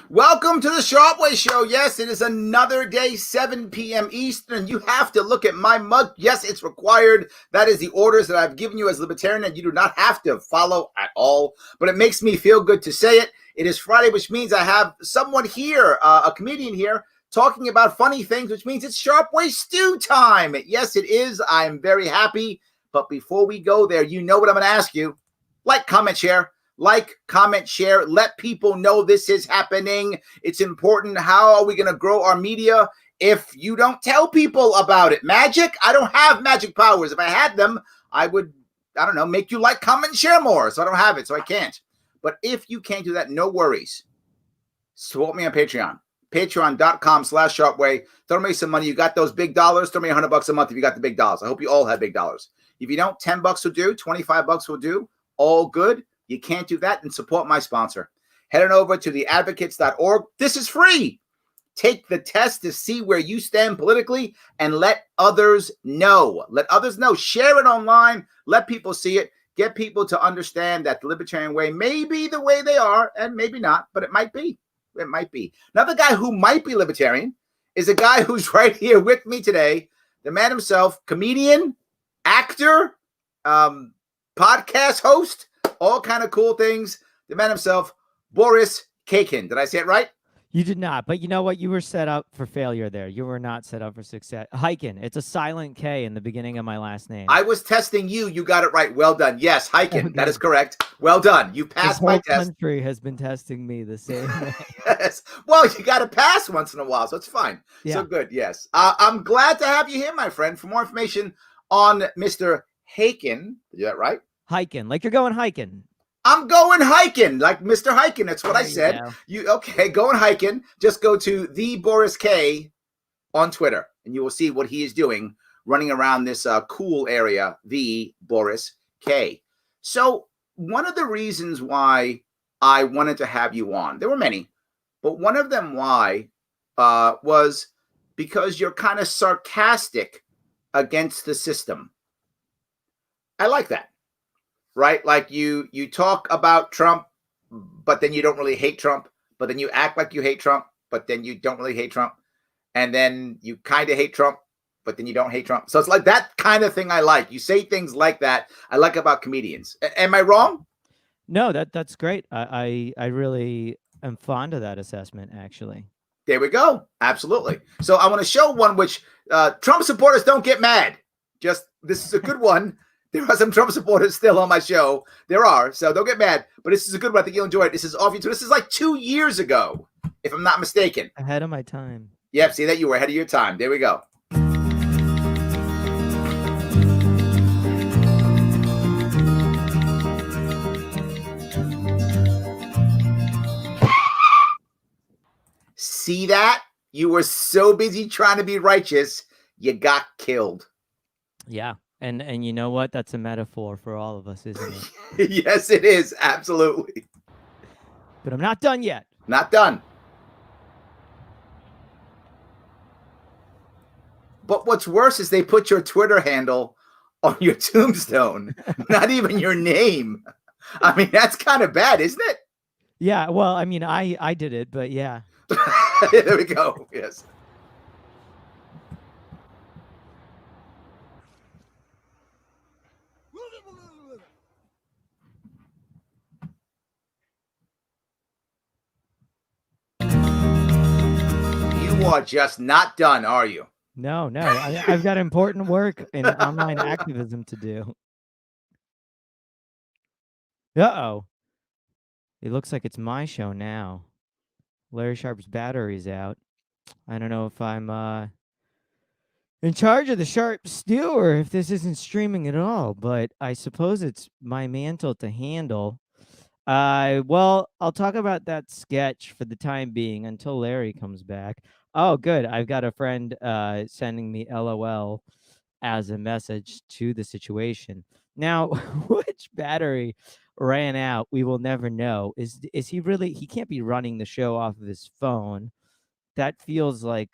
Welcome to the Sharpe Way Show. Yes, it is another day, 7 p.m. Eastern. You have to look at my mug. Yes, it's required. That is the orders that I've given you as libertarian, and you do not have to follow at all. But it makes me feel good to say it. It is Friday, which means I have someone here, a comedian here, talking about funny things, which means it's Sharpe Way stew time. Yes, it is. I'm very happy. But before we go there, you know what I'm going to ask you. Like, comment, share. Like, comment, share. Let people know this is happening. It's important. How are we going to grow our media if you don't tell people about it? Magic? I don't have magic powers. If I had them, I would, I don't know, make you like, comment, and share more. So I don't have it, so I can't. But if you can't do that, no worries. Support me on Patreon. Patreon.com/SharpeWay. Throw me some money. You got those big dollars? Throw me $100 a month if you got the big dollars. I hope you all have big dollars. If you don't, $10 will do. $25 will do. All good. You can't do that, and support my sponsor. Head on over to theadvocates.org. This is free. Take the test to see where you stand politically and let others know. Let others know. Share it online. Let people see it. Get people to understand that the libertarian way may be the way they are, and maybe not, but it might be. It might be. Another guy who might be libertarian is a guy who's right here with me today. The man himself, comedian, actor, podcast host, all kind of cool things. The man himself, Boris Khaykin. Did I say it right? You did not, but you know what? You were set up for failure there. You were not set up for success. Khaykin. It's a silent K in the beginning of my last name. I was testing you. You got it right. Well done. Yes, Khaykin. That is correct. Well done. You passed my test. The whole country has been testing me the same way. Yes. Well, you got to pass once in a while, so it's fine. Yeah. So good. Yes. I'm glad to have you here, my friend. For more information on Mr. Khaykin, did you get that right? Hiking, like you're going hiking. I'm going hiking, like Mr. Hiking. That's what I said. You okay? Going hiking. Just go to the Boris K on Twitter, and you will see what he is doing, running around this cool area, the Boris K. So one of the reasons why I wanted to have you on, there were many, but one of them why was because you're kind of sarcastic against the system. I like that. Right? Like you talk about Trump, but then you don't really hate Trump, but then you act like you hate Trump, but then you don't really hate Trump. And then you kind of hate Trump, but then you don't hate Trump. So it's like that kind of thing I like. You say things like that. I like about comedians. Am I wrong? No, that's great. I really am fond of that assessment, actually. There we go. Absolutely. So I want to show one which Trump supporters don't get mad. Just this is a good one. There are some Trump supporters still on my show. There are, so don't get mad. But this is a good one. I think you'll enjoy it. This is off YouTube. This is like 2 years ago, if I'm not mistaken. Ahead of my time. Yep, see that? You were ahead of your time. There we go. See that? You were so busy trying to be righteous, you got killed. Yeah. And you know what? That's a metaphor for all of us, isn't it? Yes, it is. Absolutely. But I'm not done yet. Not done. But what's worse is they put your Twitter handle on your tombstone, not even your name. I mean, that's kind of bad, isn't it? Yeah. Well, I mean, I did it, but yeah. There we go. Yes. You are just not done, are you? No. I've got important work in online activism to do. Uh-oh. It looks like it's my show now. Larry Sharpe's battery's out. I don't know if I'm in charge of the Sharpe stew or if this isn't streaming at all, but I suppose it's my mantle to handle. Well, I'll talk about that sketch for the time being until Larry comes back. Oh, good. I've got a friend sending me LOL as a message to the situation. Now, which battery ran out, we will never know. Is he really? He can't be running the show off of his phone. That feels like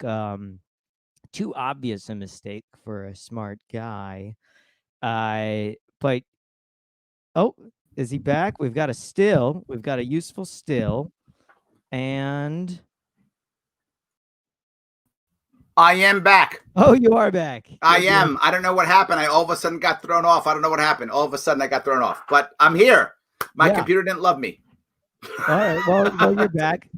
too obvious a mistake for a smart guy. But oh, is he back? We've got a still. We've got a useful still, and I am back. oh, you are back. I am. I don't know what happened. I all of a sudden got thrown off. I don't know what happened. All of a sudden I got thrown off. But I'm here. My computer didn't love me. All right. Well, you're back.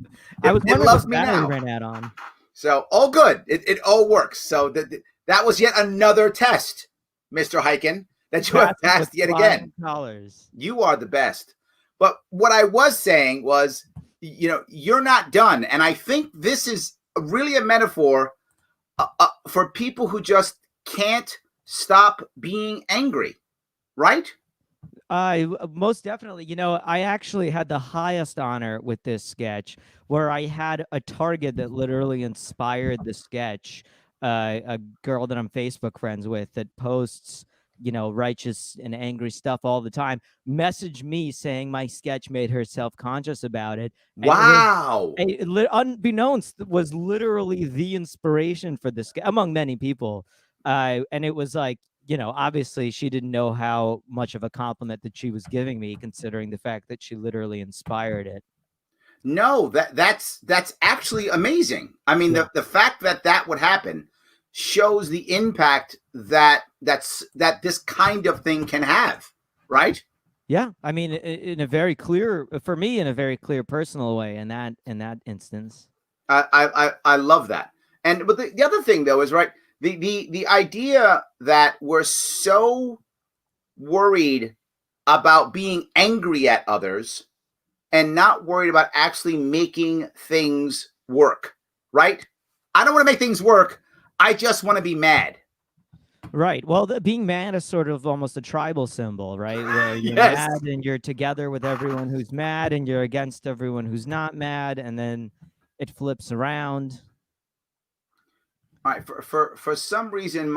I was wondering what battery ran out on. So all good. It all works. So that was yet another test, Mr. Khaykin, that you have passed yet again. Colors. You are the best. But what I was saying was, you're not done. And I think this is really a metaphor for people who just can't stop being angry, right? Most definitely. I actually had the highest honor with this sketch where I had a target that literally inspired the sketch. A girl that I'm Facebook friends with that posts, righteous and angry stuff all the time, messaged me saying my sketch made her self-conscious about it. Wow. Unbeknownst, was literally the inspiration for this, among many people. And it was like, obviously she didn't know how much of a compliment that she was giving me, considering the fact that she literally inspired it. No, that's actually amazing. I mean, the fact that would happen shows the impact that this kind of thing can have, right? Yeah, I mean, in a very clear, for me, in a very clear personal way, in that instance. I love that. But the other thing though is, right, the idea that we're so worried about being angry at others and not worried about actually making things work, right? I don't want to make things work. I just want to be mad. Right. Well, being mad is sort of almost a tribal symbol, right? Where you're mad and you're together with everyone who's mad and you're against everyone who's not mad, and then it flips around. All right. For some reason,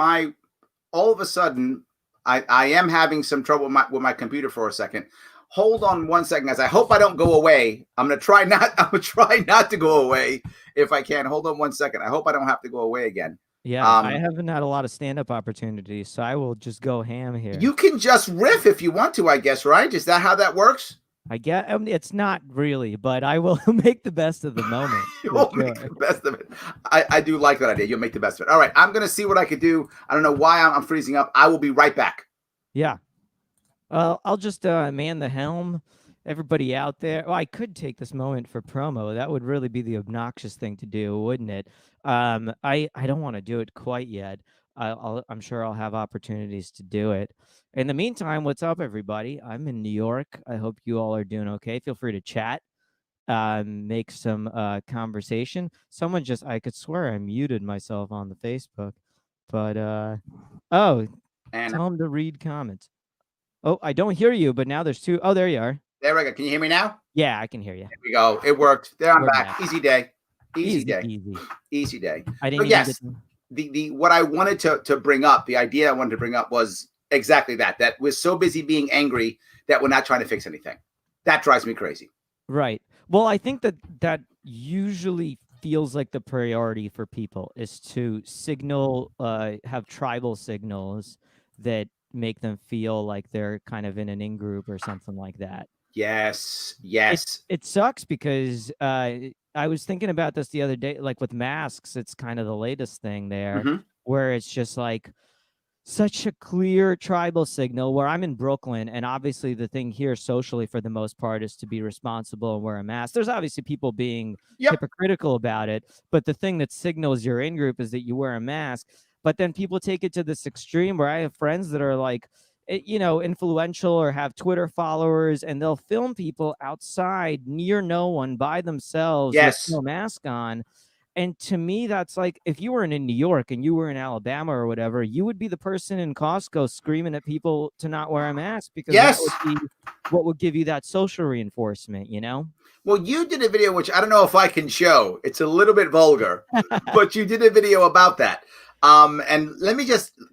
all of a sudden, I am having some trouble with my computer for a second. Hold on one second, guys. I hope I don't go away. I'm gonna try not to go away if I can. Hold on one second. I hope I don't have to go away again. Yeah, I haven't had a lot of stand-up opportunities, so I will just go ham here. You can just riff if you want to, I guess, right? Is that how that works? I guess it's not really, but I will make the best of the moment. You'll make the best of it. I do like that idea. You'll make the best of it. All right, I'm gonna see what I could do. I don't know why I'm freezing up. I will be right back. Yeah. I'll just man the helm. Everybody out there. Well, I could take this moment for promo. That would really be the obnoxious thing to do, wouldn't it? I don't want to do it quite yet. I'm sure I'll have opportunities to do it. In the meantime, what's up, everybody? I'm in New York. I hope you all are doing okay. Feel free to chat, make some conversation. I could swear I muted myself on the Facebook, but tell them to read comments. Oh, I don't hear you, but now there's two. Oh, there you are. There we go. Can you hear me now? Yeah, I can hear you. There we go. It worked. There, I'm back. Easy day. Easy day. I didn't. Yes. The what I wanted to bring up, the idea I wanted to bring up was exactly that. That we're so busy being angry that we're not trying to fix anything. That drives me crazy. Right. Well, I think that usually feels like the priority for people is to signal, have tribal signals that make them feel like they're kind of in an in-group or something like that. Yes. It sucks because I was thinking about this the other day, like with masks, it's kind of the latest thing there, where it's just like such a clear tribal signal, where I'm in Brooklyn, and obviously the thing here socially for the most part is to be responsible and wear a mask. There's obviously people being hypocritical about it, but the thing that signals you're in group is that you wear a mask. But then people take it to this extreme where I have friends that are like, influential or have Twitter followers, and they'll film people outside near no one by themselves with no mask on. And to me, that's like, if you were in New York and you were in Alabama or whatever, you would be the person in Costco screaming at people to not wear a mask, because that would be what would give you that social reinforcement, Well, you did a video, which I don't know if I can show. It's a little bit vulgar, but you did a video about that. And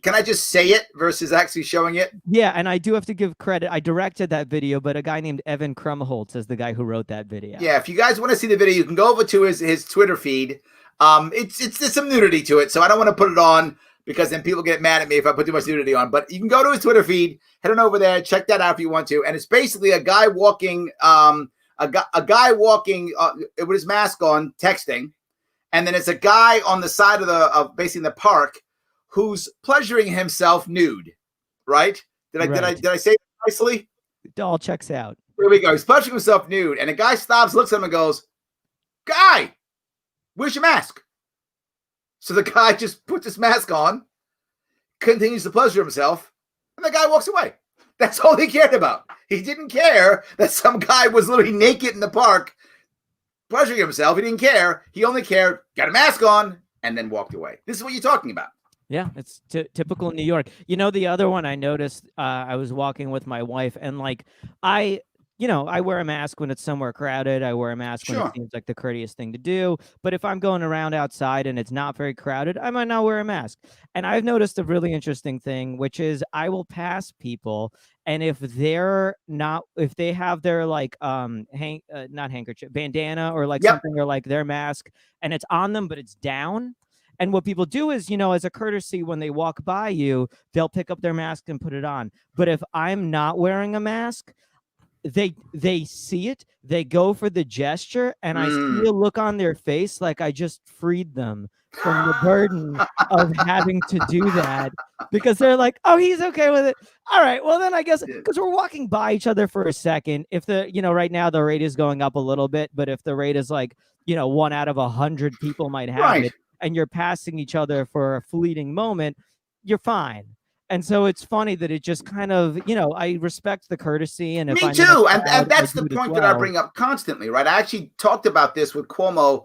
can I just say it versus actually showing it? Yeah, and I do have to give credit. I directed that video, but a guy named Evan Krumholtz is the guy who wrote that video. Yeah, if you guys want to see the video, you can go over to his Twitter feed. There's some nudity to it, so I don't want to put it on because then people get mad at me if I put too much nudity on. But you can go to his Twitter feed, head on over there, check that out if you want to. And it's basically a guy walking, a guy walking with his mask on, texting, and then it's a guy on the side of basically the park who's pleasuring himself nude. Right? Did I say it nicely? It all checks out. Here we go. He's pleasuring himself nude, and a guy stops, looks at him, and goes, "Guy, where's your mask?" So the guy just puts his mask on, continues to pleasure himself, and the guy walks away. That's all he cared about. He didn't care that some guy was literally naked in the park pleasuring himself. He didn't care. He only cared, got a mask on, and then walked away. This is what you're talking about. Yeah, it's typical New York. You know, the other one I noticed, I was walking with my wife, and like I wear a mask when it's somewhere crowded. I wear a mask when it seems like the courteous thing to do. But if I'm going around outside and it's not very crowded, I might not wear a mask. And I've noticed a really interesting thing, which is I will pass people, and if they have their like not handkerchief, bandana or like something, or like their mask, and it's on them but it's down. And what people do is, as a courtesy, when they walk by you, they'll pick up their mask and put it on. But if I'm not wearing a mask, they see it, they go for the gesture, and I see a look on their face like I just freed them from the burden of having to do that, because they're like, oh, he's okay with it. All right, well then I guess, because we're walking by each other for a second. If right now the rate is going up a little bit, but if the rate is like, 1 out of 100 people might have it, and you're passing each other for a fleeting moment, you're fine. And so it's funny that it just kind of, I respect the courtesy. And me too. And that's the point that I bring up constantly, right? I actually talked about this with Cuomo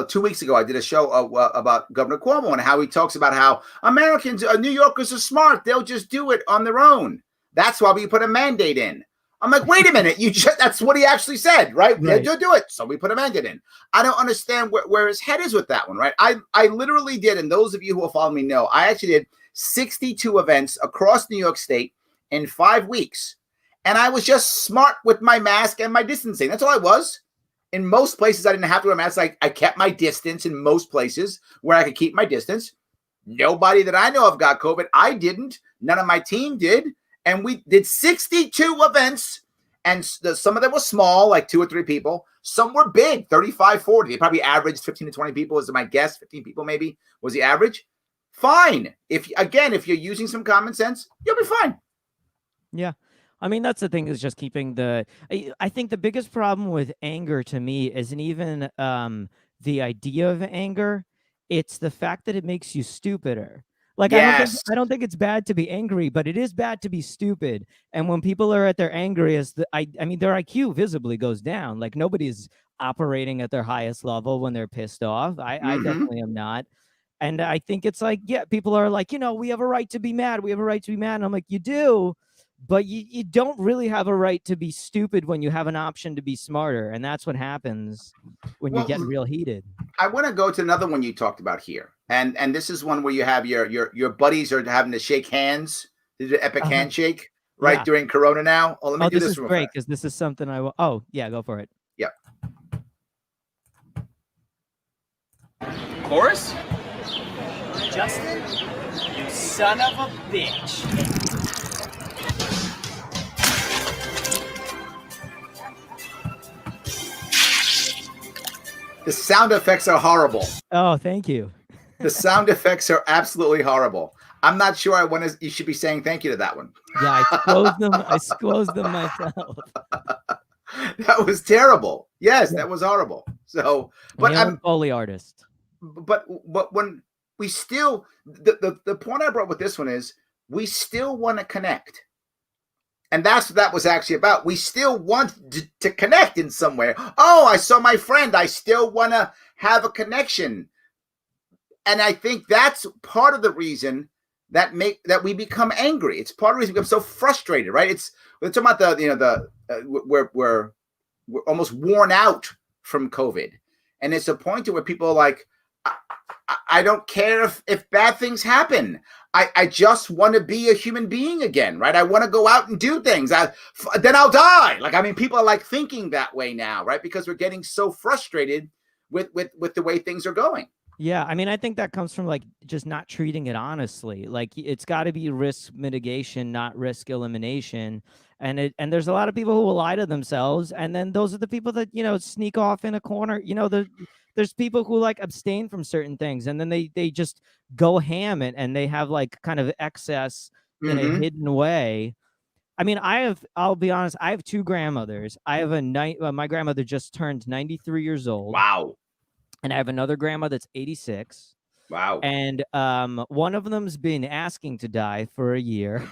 2 weeks ago. I did a show about Governor Cuomo and how he talks about how Americans, New Yorkers are smart. They'll just do it on their own. That's why we put a mandate in. I'm like, wait a minute. That's what he actually said, right? Yeah, you do it. So we put a mandate in. I don't understand where his head is with that one, right? I literally did. And those of you who will follow me know, I actually did 62 events across New York State in 5 weeks. And I was just smart with my mask and my distancing. That's all I was. In most places, I didn't have to wear a mask. I kept my distance in most places where I could keep my distance. Nobody that I know of got COVID. I didn't. None of my team did. And we did 62 events. And some of them were small, like 2 or 3 people. Some were big, 35, 40. They probably averaged 15 to 20 people, is my guess. 15 people maybe was the average. Fine. If you're using some common sense, you'll be fine. Yeah. I mean, that's the thing, is just keeping I think the biggest problem with anger to me isn't even the idea of anger. It's the fact that it makes you stupider. Like, yes. I don't think it's bad to be angry, but it is bad to be stupid. And when people are at their angriest, I mean, their IQ visibly goes down. Like, nobody's operating at their highest level when they're pissed off. I definitely am not. And I think it's like, yeah, people are like, we have a right to be mad. We have a right to be mad. And I'm like, you do, but you don't really have a right to be stupid when you have an option to be smarter. And that's what happens when you get real heated. I want to go to another one you talked about here. And this is one where you have your buddies are having to shake hands, the epic handshake, right, during Corona now. Oh, let me do this real great, because this is something I will. Oh, yeah, go for it. Yep. Boris? Justin? You son of a bitch. The sound effects are horrible. Oh, thank you. The sound effects are absolutely horrible. I'm not sure you should be saying thank you to that one. Yeah, I squozed them myself. That was terrible. Yes, that was horrible. So, but I'm a Foley artist. But when we still, the point I brought with this one is we still want to connect. And that's what that was actually about. We still want to connect in some way. Oh, I saw my friend. I still want to have a connection. And I think that's part of the reason that we become angry. It's part of the reason we become so frustrated, right? We're talking about we're almost worn out from COVID. And it's a point to where people are like, I don't care if bad things happen. I just want to be a human being again, right? I want to go out and do things. Then I'll die. Like, I mean, people are like thinking that way now, right? Because we're getting so frustrated with the way things are going. Yeah, I mean, I think that comes from like just not treating it honestly. Like it's got to be risk mitigation, not risk elimination. And there's a lot of people who will lie to themselves, and then those are the people that sneak off in a corner. There's people who like abstain from certain things, and then they just go ham and they have like kind of excess in a hidden way. I mean, I'll be honest, I have two grandmothers. I have my grandmother just turned 93 years old. Wow. And I have another grandma that's 86. Wow. And one of them's been asking to die for a year.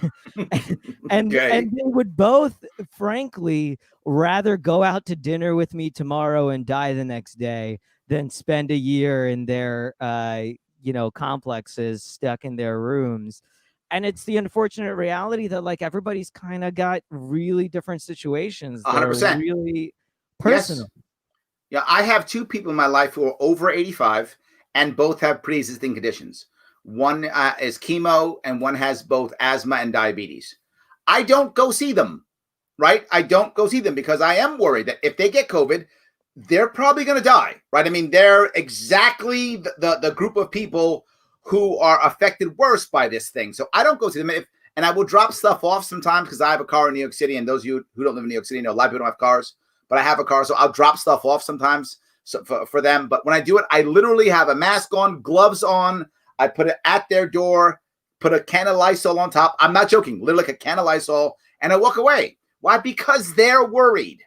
and Okay. they would both, frankly, rather go out to dinner with me tomorrow and die the next day than spend a year in their complexes stuck in their rooms. And it's the unfortunate reality that like everybody's kind of got really different situations that 100%. are really personal. Yes. Yeah, I have two people in my life who are over 85 and both have pre-existing conditions. One is chemo and one has both asthma and diabetes. I don't go see them, right? I don't go see them because I am worried that if they get COVID, they're probably going to die, right? I mean, they're exactly the group of people who are affected worse by this thing. So I don't go see them. And I will drop stuff off sometimes because I have a car in New York City. And those of you who don't live in New York City know a lot of people don't have cars. But I have a car, so I'll drop stuff off sometimes for them. But when I do it, I literally have a mask on, gloves on. I put it at their door, put a can of Lysol on top. I'm not joking, literally like a can of Lysol, and I walk away. Why? Because they're worried,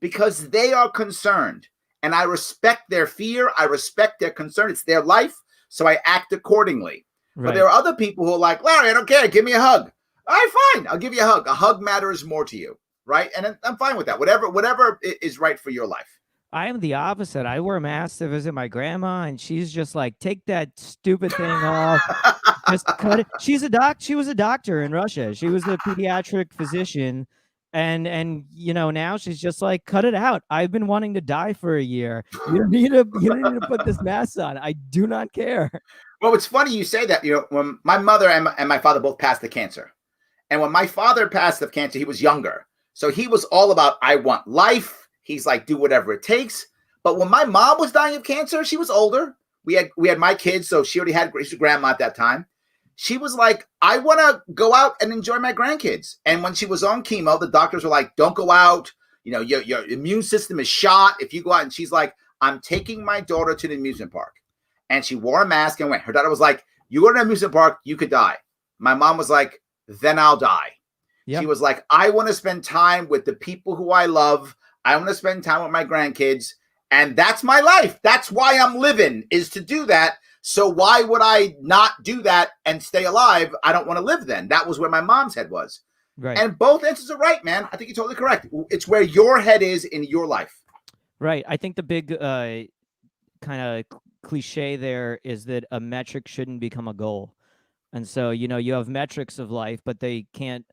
because they are concerned. And I respect their fear. I respect their concern. It's their life, so I act accordingly. Right. But there are other people who are like, Larry, I don't care. Give me a hug. All right, fine. I'll give you a hug. A hug matters more to you. Right. And I'm fine with that. Whatever is right for your life. I am the opposite. I wear masks to visit my grandma, and she's just like, take that stupid thing off. Just cut it. She was a doctor in Russia. She was a pediatric physician. And now she's just like, cut it out. I've been wanting to die for a year. You don't need to put this mask on. I do not care. Well, it's funny you say that. When my mother and my father both passed of cancer. And when my father passed of cancer, he was younger. So he was all about, I want life. He's like, do whatever it takes. But when my mom was dying of cancer, she was older. We had my kids, so she already had she's a grandma at that time. She was like, I want to go out and enjoy my grandkids. And when she was on chemo, the doctors were like, don't go out. Your immune system is shot if you go out. And she's like, I'm taking my daughter to the amusement park. And she wore a mask and went. Her daughter was like, you go to an amusement park, you could die. My mom was like, then I'll die. Yep. She was like, I want to spend time with the people who I love. I want to spend time with my grandkids. And that's my life. That's why I'm living, is to do that. So why would I not do that and stay alive? I don't want to live then. That was where my mom's head was. Right. And both answers are right, man. I think you're totally correct. It's where your head is in your life. Right. I think the big kind of cliche there is that a metric shouldn't become a goal. And so, you have metrics of life, but they can't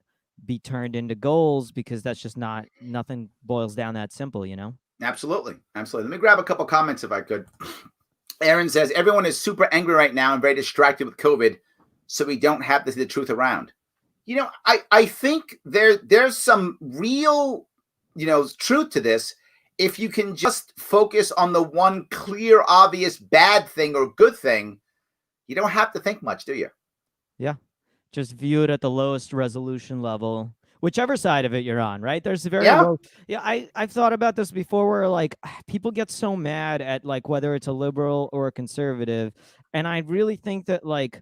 be turned into goals because that's just nothing boils down that simple, Absolutely. Let me grab a couple comments if I could. Aaron says, everyone is super angry right now and very distracted with COVID, so we don't have to see the truth around. I think there's some real, truth to this. If you can just focus on the one clear, obvious bad thing or good thing, you don't have to think much, do you? Yeah. Just view it at the lowest resolution level, whichever side of it you're on, right? There's a very low. Yeah, I've thought about this before where like people get so mad at like whether it's a liberal or a conservative. And I really think that like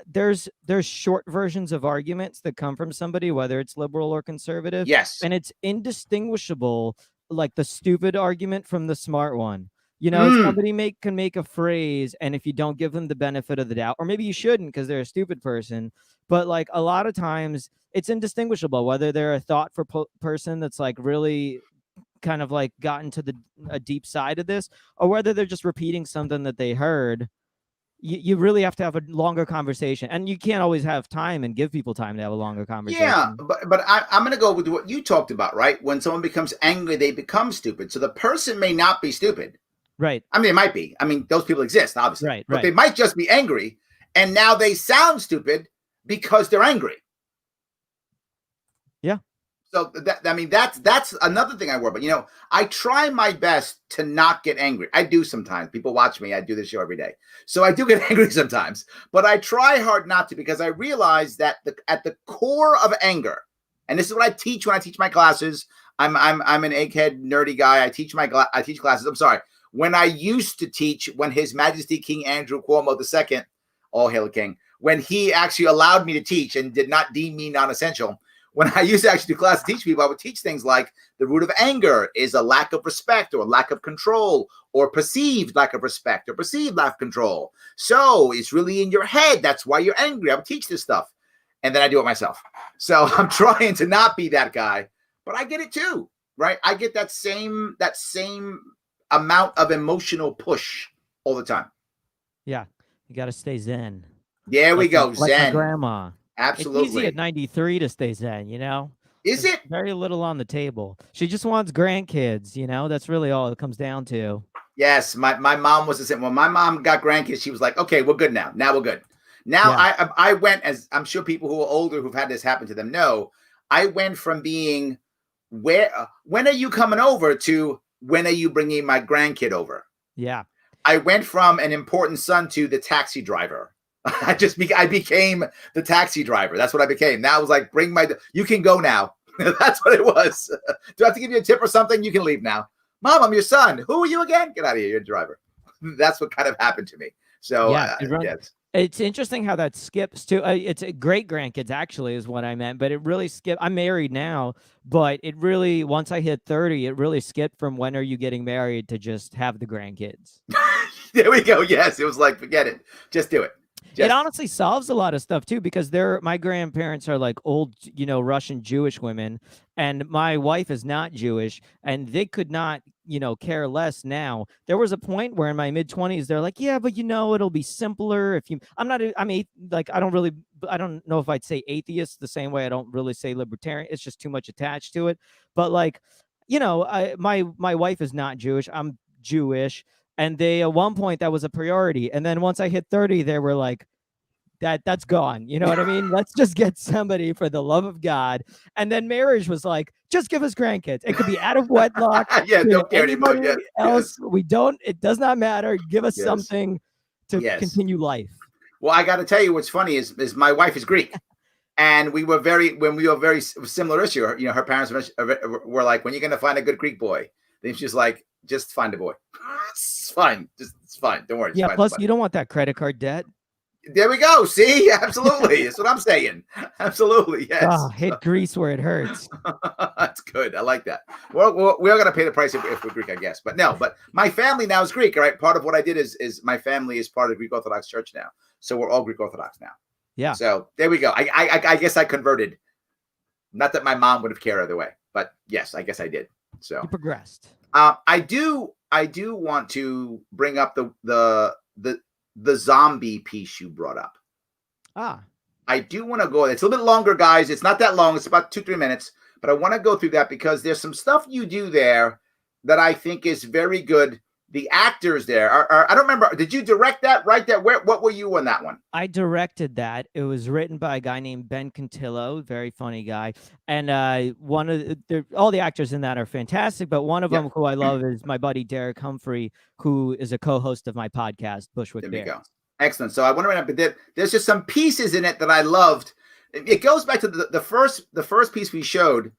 there's short versions of arguments that come from somebody, whether it's liberal or conservative. Yes. And it's indistinguishable, like the stupid argument from the smart one. Somebody can make a phrase, and if you don't give them the benefit of the doubt, or maybe you shouldn't because they're a stupid person, but like a lot of times it's indistinguishable whether they're a thoughtful person that's like really kind of like gotten to a deep side of this, or whether they're just repeating something that they heard. You really have to have a longer conversation, and you can't always have time and give people time to have a longer conversation. Yeah, but I'm going to go with what you talked about, right? When someone becomes angry, they become stupid. So the person may not be stupid. Right. I mean, it might be. I mean, those people exist, obviously. Right. But Right. they might just be angry, and now they sound stupid because they're angry. Yeah. So that's another thing I worry about. You know, I try my best to not get angry. I do sometimes. People watch me. I do this show every day, so I do get angry sometimes. But I try hard not to, because I realize that at the core of anger, and this is what I teach when I teach my classes. I'm an egghead nerdy guy. I teach classes. I'm sorry. When I used to teach, when His Majesty King Andrew Cuomo II, all hail the king, when he actually allowed me to teach and did not deem me non-essential. When I used to actually do class to teach people, I would teach things like the root of anger is a lack of respect or lack of control or perceived lack of respect or perceived lack of control. So it's really in your head. That's why you're angry. I would teach this stuff. And then I do it myself. So I'm trying to not be that guy, but I get it too, right? I get that same amount of emotional push all the time. Yeah. You got to stay zen. There we go. Like Zen. my grandma. Absolutely. It's easy at 93 to stay zen, you know? Is There's it? very little on the table. She just wants grandkids, you know? That's really all it comes down to. Yes, my mom was the same. When my mom got grandkids, she was like, okay, we're good now. Now we're good. Now Yeah. I went, as I'm sure people who are older who've had this happen to them know, I went from being, when are you coming over, to when are you bringing my grandkid over? Yeah. I went from an important son to the taxi driver. I became the taxi driver. That's what I became. Now it was like, you can go now. That's what it was. Do I have to give you a tip or something? You can leave now. Mom, I'm your son. Who are you again? Get out of here. You're a driver. That's what kind of happened to me. So Yeah, yes. It's interesting how that skips to it's great grandkids, actually, is what I meant, but it really skipped. I'm married now, but it really, once I hit 30, it really skipped from when are you getting married to just have the grandkids. There we go. Yes, it was like, forget it. Just do it. It honestly solves a lot of stuff too, because my grandparents are like old, you know, Russian Jewish women, and my wife is not Jewish, and they could not, you know, care less now. There was a point where in my mid-20s, they're like, yeah, but you know, it'll be simpler if you, I don't know if I'd say atheist the same way I don't really say libertarian. It's just too much attached to it. But like, you know, my wife is not Jewish. I'm Jewish. And they, at one point, that was a priority. And then once I hit 30, they were like, that's gone. You know what I mean? Let's just get somebody for the love of God. And then marriage was like, just give us grandkids. It could be out of wedlock. Yeah, don't care anymore. Anybody else. Yes. It does not matter. Give us something to continue life. Well, I got to tell you, what's funny is my wife is Greek. And when we were very similar issue, you know, her parents were like, when are you going to find a good Greek boy? Then she's like, just find a boy. It's fine. It's fine. Don't worry. Yeah. Plus, you don't want that credit card debt. There we go. See, absolutely. That's what I'm saying. Absolutely. Yes. Oh, hit Greece where it hurts. That's good. I like that. Well, we're going to pay the price if we're Greek, I guess. But no, but my family now is Greek. All right. Part of what I did is my family is part of the Greek Orthodox Church now. So we're all Greek Orthodox now. Yeah. So there we go. I guess I converted. Not that my mom would have cared either way, but yes, I guess I did. So you progressed. I do want to bring up the zombie piece you brought up. I do want to go. It's a little bit longer, guys. It's not that long. It's about 2-3 minutes, but I want to go through that because there's some stuff you do there that I think is very good. The actors there are I don't remember. Did you direct that? Write that? What were you on that one? I directed that. It was written by a guy named Ben Cantillo, very funny guy. And all the actors in that are fantastic, but one of them who I love is my buddy Derek Humphrey, who is a co-host of my podcast, Bushwick Bears. There we go. Excellent. So I want to remember that there's just some pieces in it that I loved. It goes back to the first piece we showed.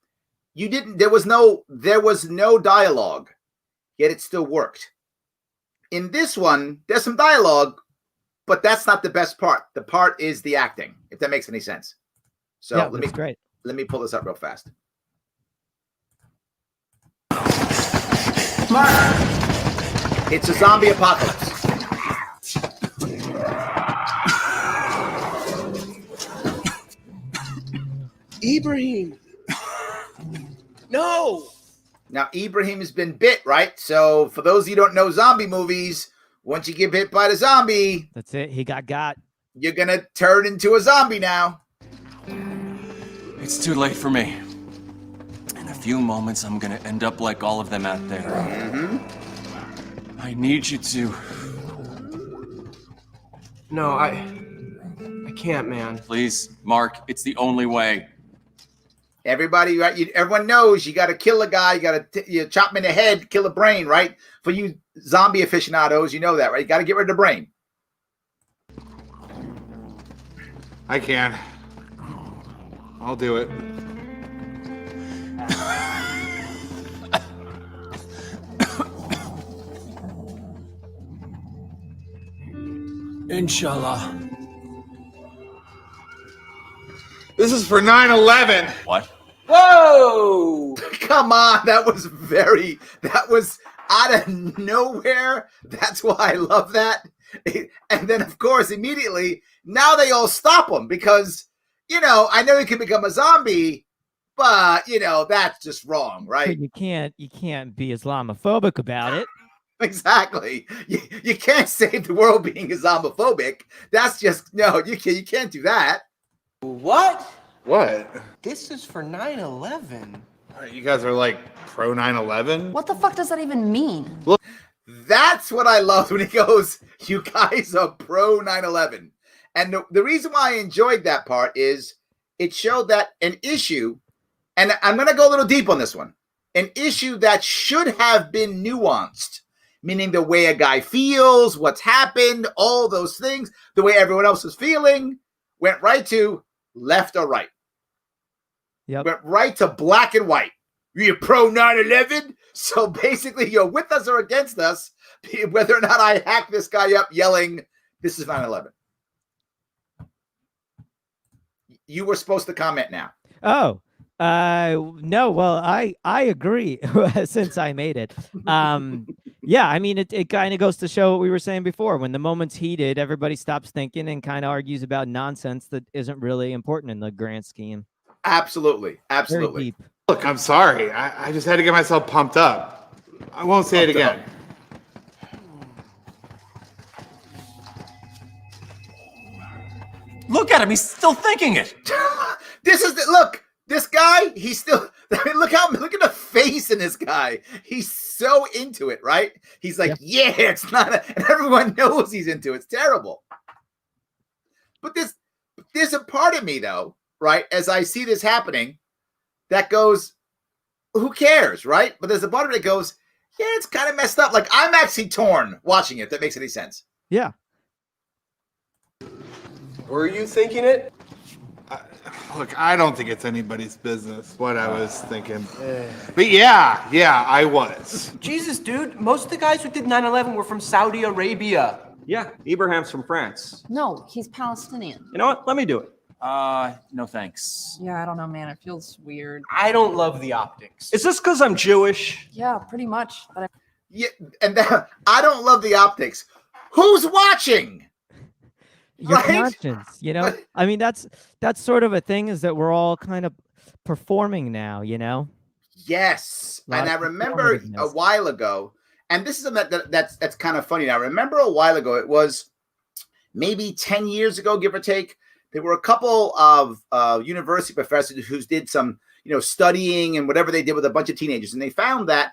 There was no dialogue, yet it still worked. In this one, there's some dialogue, but that's not the best part. The part is the acting, if that makes any sense. So yeah, great. Let me pull this up real fast. It's a zombie apocalypse. Ibrahim. No. Now, Ibrahim has been bit, right? So for those of you who don't know zombie movies, once you get bit by the zombie, that's it. He got. You're going to turn into a zombie now. It's too late for me. In a few moments, I'm going to end up like all of them out there. Mm-hmm. I need you to. No, I can't, man. Please, Mark, it's the only way. Everybody, right? Everyone knows you got to kill a guy. You got to chop him in the head, kill a brain, right? For you zombie aficionados, you know that, right? You got to get rid of the brain. I can. I'll do it. Inshallah. This is for 9/11. What? Whoa! Come on, that was out of nowhere. That's why I love that. And then, of course, immediately, now they all stop him because, I know he can become a zombie, but, that's just wrong, right? But you can't be Islamophobic about it. Exactly. You can't save the world being Islamophobic. That's just, no, you can't do that. What? What? This is for 9/11. You guys are like pro 9/11? What the fuck does that even mean? That's what I love when he goes, you guys are pro 9/11. And the reason why I enjoyed that part is it showed that an issue, and I'm going to go a little deep on this one, an issue that should have been nuanced, meaning the way a guy feels, what's happened, all those things, the way everyone else is feeling, went right to left or right. Yep. Went right to black and white. You're pro 9/11? So basically, you're with us or against us, whether or not I hack this guy up yelling, this is 9/11. You were supposed to comment now. Oh, no. Well, I agree since I made it. Yeah, I mean, it kind of goes to show what we were saying before. When the moment's heated, everybody stops thinking and kind of argues about nonsense that isn't really important in the grand scheme. Absolutely. Very Absolutely. deep. Look, I'm sorry. I just had to get myself pumped up. I won't say it again. Look at him. He's still thinking it. This guy, he's still, look at the face in this guy. He's so into it, right? He's like, yeah, it's not, and everyone knows he's into it. It's terrible. But there's a part of me though, right? As I see this happening, that goes, who cares, right? But there's a part of it that goes, yeah, it's kind of messed up. Like, I'm actually torn watching it, if that makes any sense. Yeah. Were you thinking it? Look, I don't think it's anybody's business what I was thinking. But yeah, I was. Jesus, dude. Most of the guys who did 9/11 were from Saudi Arabia. Yeah, Ibrahim's from France. No, he's Palestinian. You know what? Let me do it. No thanks. Yeah, I don't know, man. It feels weird. I don't love the optics. Is this because I'm Jewish? Yeah, pretty much. But Yeah, and I don't love the optics. Who's watching? Your Right? conscience, I mean, that's sort of a thing, is that we're all kind of performing now, Yes. Lot And I of remember a performativeness. while ago, and this is something that's kind of funny. Now, I remember a while ago, it was maybe 10 years ago, give or take, there were a couple of university professors who did some, studying and whatever they did with a bunch of teenagers. And they found that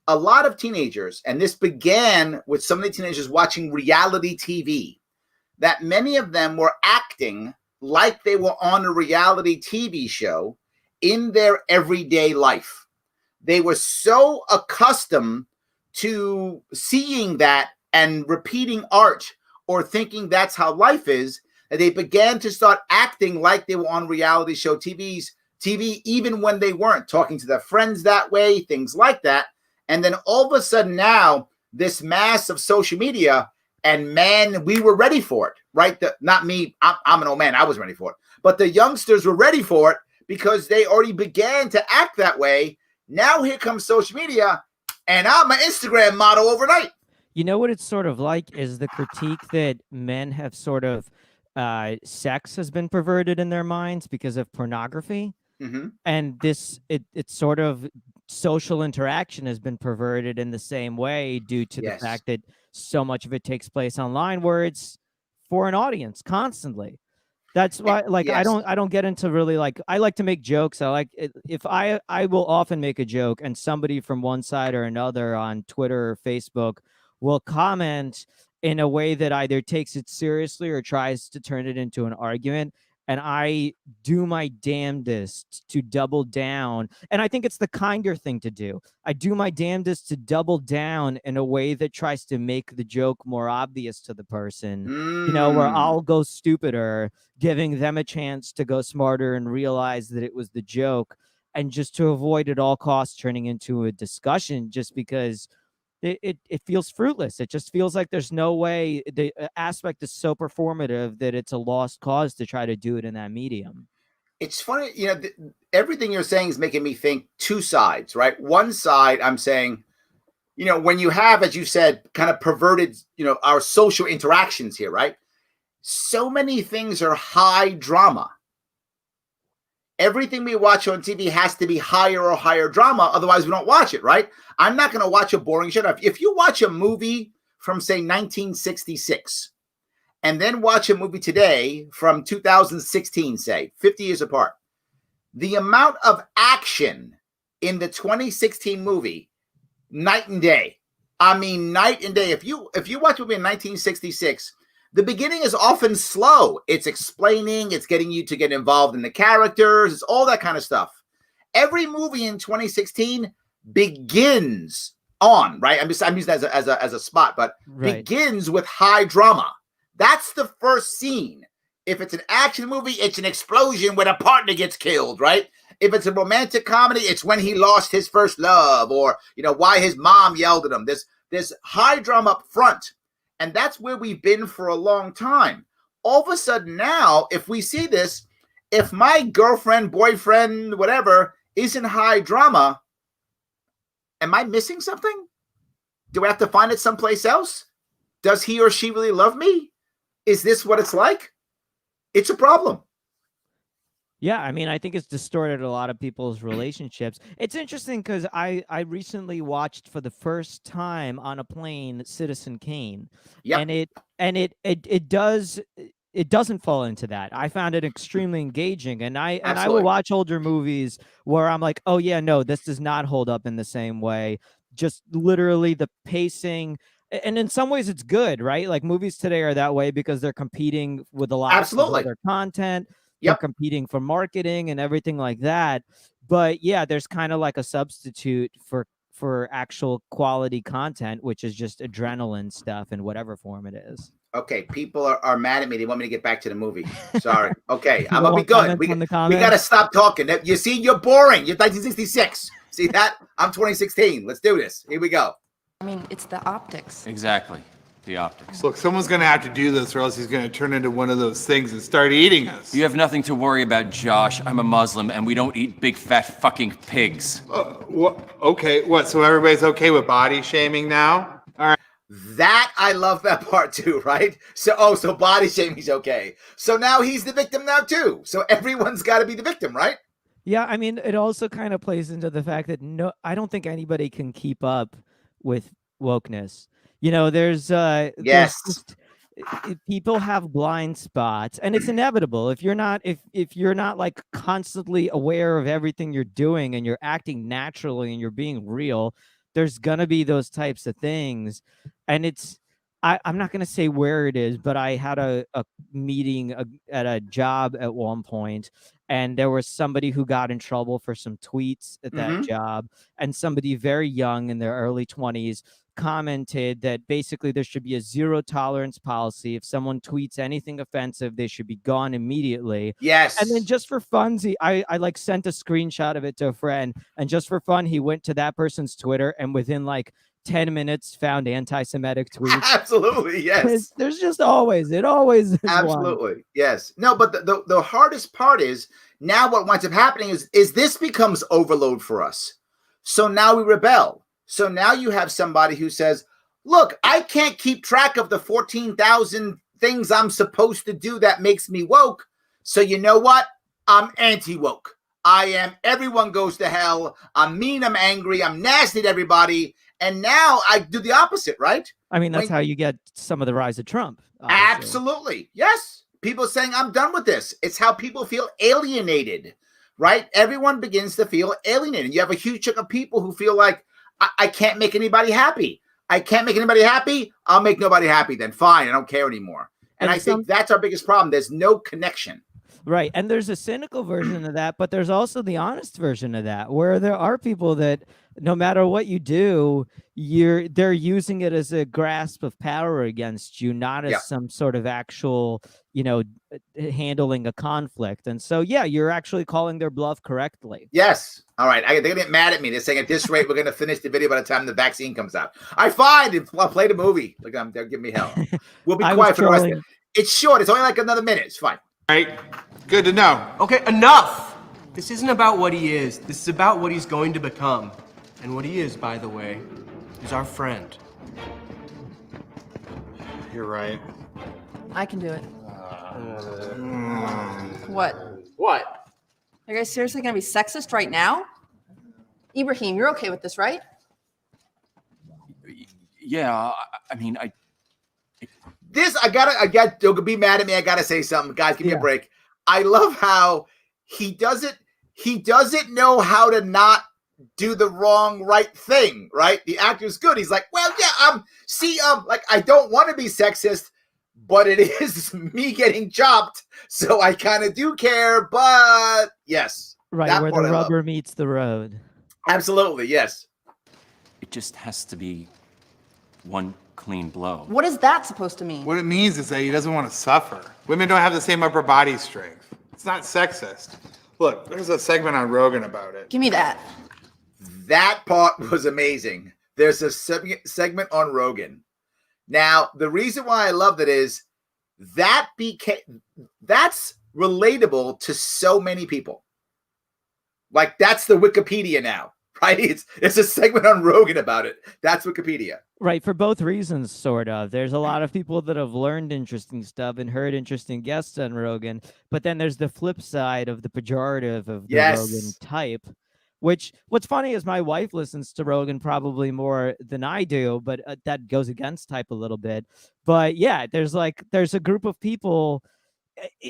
a lot of teenagers, and this began with some of the teenagers watching reality TV, that many of them were acting like they were on a reality TV show in their everyday life. They were so accustomed to seeing that and repeating art or thinking that's how life is, that they began to start acting like they were on reality show TV, even when they weren't, talking to their friends that way, things like that. And then all of a sudden now, this mass of social media, and man, we were ready for it, right? Not me, I'm an old man, I wasn't ready for it. But the youngsters were ready for it because they already began to act that way. Now here comes social media, and I'm an Instagram model overnight. You know what it's sort of like is the critique that men have sort of, sex has been perverted in their minds because of pornography. Mm-hmm. And it's sort of social interaction has been perverted in the same way due to the fact that so much of it takes place online where it's for an audience constantly. That's why, like, I don't get into really, like, I like to make jokes. I like it, if I will often make a joke and somebody from one side or another on Twitter or Facebook will comment in a way that either takes it seriously or tries to turn it into an argument. And I do my damnedest to double down. And I think it's the kinder thing to do. I do my damnedest to double down in a way that tries to make the joke more obvious to the person, where I'll go stupider, giving them a chance to go smarter and realize that it was the joke, and just to avoid at all costs turning into a discussion just because it feels fruitless. It just feels like there's no way. The aspect is so performative that it's a lost cause to try to do it in that medium. It's funny, everything you're saying is making me think two sides, right? One side, I'm saying, when you have, as you said, kind of perverted, our social interactions here, right? So many things are high drama. Everything we watch on TV has to be higher or higher drama. Otherwise, we don't watch it, right? I'm not going to watch a boring show. If you watch a movie from, say, 1966, and then watch a movie today from 2016, say, 50 years apart, the amount of action in the 2016 movie, night and day. I mean, night and day. If you watch a movie in 1966, the beginning is often slow. It's explaining, it's getting you to get involved in the characters, it's all that kind of stuff. Every movie in 2016 begins on, right? I'm using that as a spot, but begins with high drama. That's the first scene. If it's an action movie, it's an explosion when a partner gets killed, right? If it's a romantic comedy, it's when he lost his first love, or why his mom yelled at him. There's high drama up front. And that's where we've been for a long time. All of a sudden now, if we see this, if my girlfriend, boyfriend, whatever, isn't high drama, am I missing something? Do I have to find it someplace else? Does he or she really love me? Is this what it's like? It's a problem. Yeah, I mean, I think it's distorted a lot of people's relationships. It's interesting because I recently watched for the first time on a plane Citizen Kane. Yep. And it doesn't fall into that. I found it extremely engaging, and I will watch older movies where I'm like, oh yeah, no, this does not hold up in the same way. Just literally the pacing. And in some ways it's good, right? Like movies today are that way because they're competing with a lot of other content. They're competing for marketing and everything like that. But yeah, there's kind of like a substitute for actual quality content, which is just adrenaline stuff in whatever form it is. Okay, people are mad at me. They want me to get back to the movie. Sorry. Okay, I'm gonna be good. We got to stop talking. You see, you're boring. You're 1966. See that? I'm 2016. Let's do this. Here we go. I mean, it's the optics. Exactly. The optics. Look, someone's going to have to do this or else he's going to turn into one of those things and start eating us. You have nothing to worry about, Josh. I'm a Muslim, and we don't eat big, fat fucking pigs. Okay, what? So everybody's okay with body shaming now? All right. That, I love that part too, right? So body shaming's okay. So now he's the victim now too. So everyone's got to be the victim, right? Yeah, I mean, it also kind of plays into the fact that I don't think anybody can keep up with wokeness. There's people have blind spots, and it's inevitable. If you're not like constantly aware of everything you're doing and you're acting naturally and you're being real, there's gonna be those types of things. And I'm not gonna say where it is, but I had a meeting at a job at one point, and there was somebody who got in trouble for some tweets at that job, and somebody very young in their early 20s commented that basically there should be a zero tolerance policy. If someone tweets anything offensive, they should be gone immediately. Yes. And then just for funsies, I like sent a screenshot of it to a friend, and just for fun, he went to that person's Twitter, and within like 10 minutes found anti-Semitic tweets. Absolutely, yes. There's just always is absolutely one. Yes. No, but the hardest part is now what winds up happening is this becomes overload for us. So now we rebel. So now you have somebody who says, look, I can't keep track of the 14,000 things I'm supposed to do that makes me woke. So you know what? I'm anti-woke. I am, everyone goes to hell. I'm mean, I'm angry, I'm nasty to everybody. And now I do the opposite, right? I mean, that's how you get some of the rise of Trump. Obviously. Absolutely. Yes. People saying, I'm done with this. It's how people feel alienated, right? Everyone begins to feel alienated. You have a huge chunk of people who feel like, I can't make anybody happy. I can't make anybody happy. I'll make nobody happy then. Fine. I don't care anymore. And I think that's our biggest problem. There's no connection. Right. And there's a cynical version of that, but there's also the honest version of that, where there are people that no matter what you do, they're using it as a grasp of power against you, not as some sort of actual, handling a conflict. And so, yeah, you're actually calling their bluff correctly. Yes. All right. They're going to get mad at me. They're saying at this rate, we're going to finish the video by the time the vaccine comes out. I find I'll play the movie. Look, they'll give me hell. We'll be quiet for the rest of it. It's short. It's only like another minute. It's fine. All right. Good to know. Okay, enough! This isn't about what he is. This is about what he's going to become. And what he is, by the way, is our friend. You're right. I can do it. What? What? Are you guys seriously gonna be sexist right now? Ibrahim, you're okay with this, right? Yeah, I mean, Don't be mad at me. I gotta say something. Guys, give me a break. I love how he doesn't know how to not do the right thing, right? The actor's good. He's like, well, yeah, like I don't want to be sexist, but it is me getting chopped, so I kind of do care, but yes. Right, where the rubber meets the road. Absolutely, yes. it just has to be one clean blow. What is that supposed to mean? What it means is that he doesn't want to suffer. Women don't have the same upper body strength. It's not sexist. Look, there's a segment on Rogan about it. Give me that. That part was amazing. There's a segment on Rogan. Now, the reason why I loved it is that's relatable to so many people. Like, that's the Wikipedia now, right? It's a segment on Rogan about it. That's Wikipedia. Right, for both reasons, sort of. There's a lot of people that have learned interesting stuff and heard interesting guests on Rogan, but then there's the flip side of the pejorative of the Rogan type, which what's funny is my wife listens to Rogan probably more than I do, but that goes against type a little bit. But yeah, there's a group of people,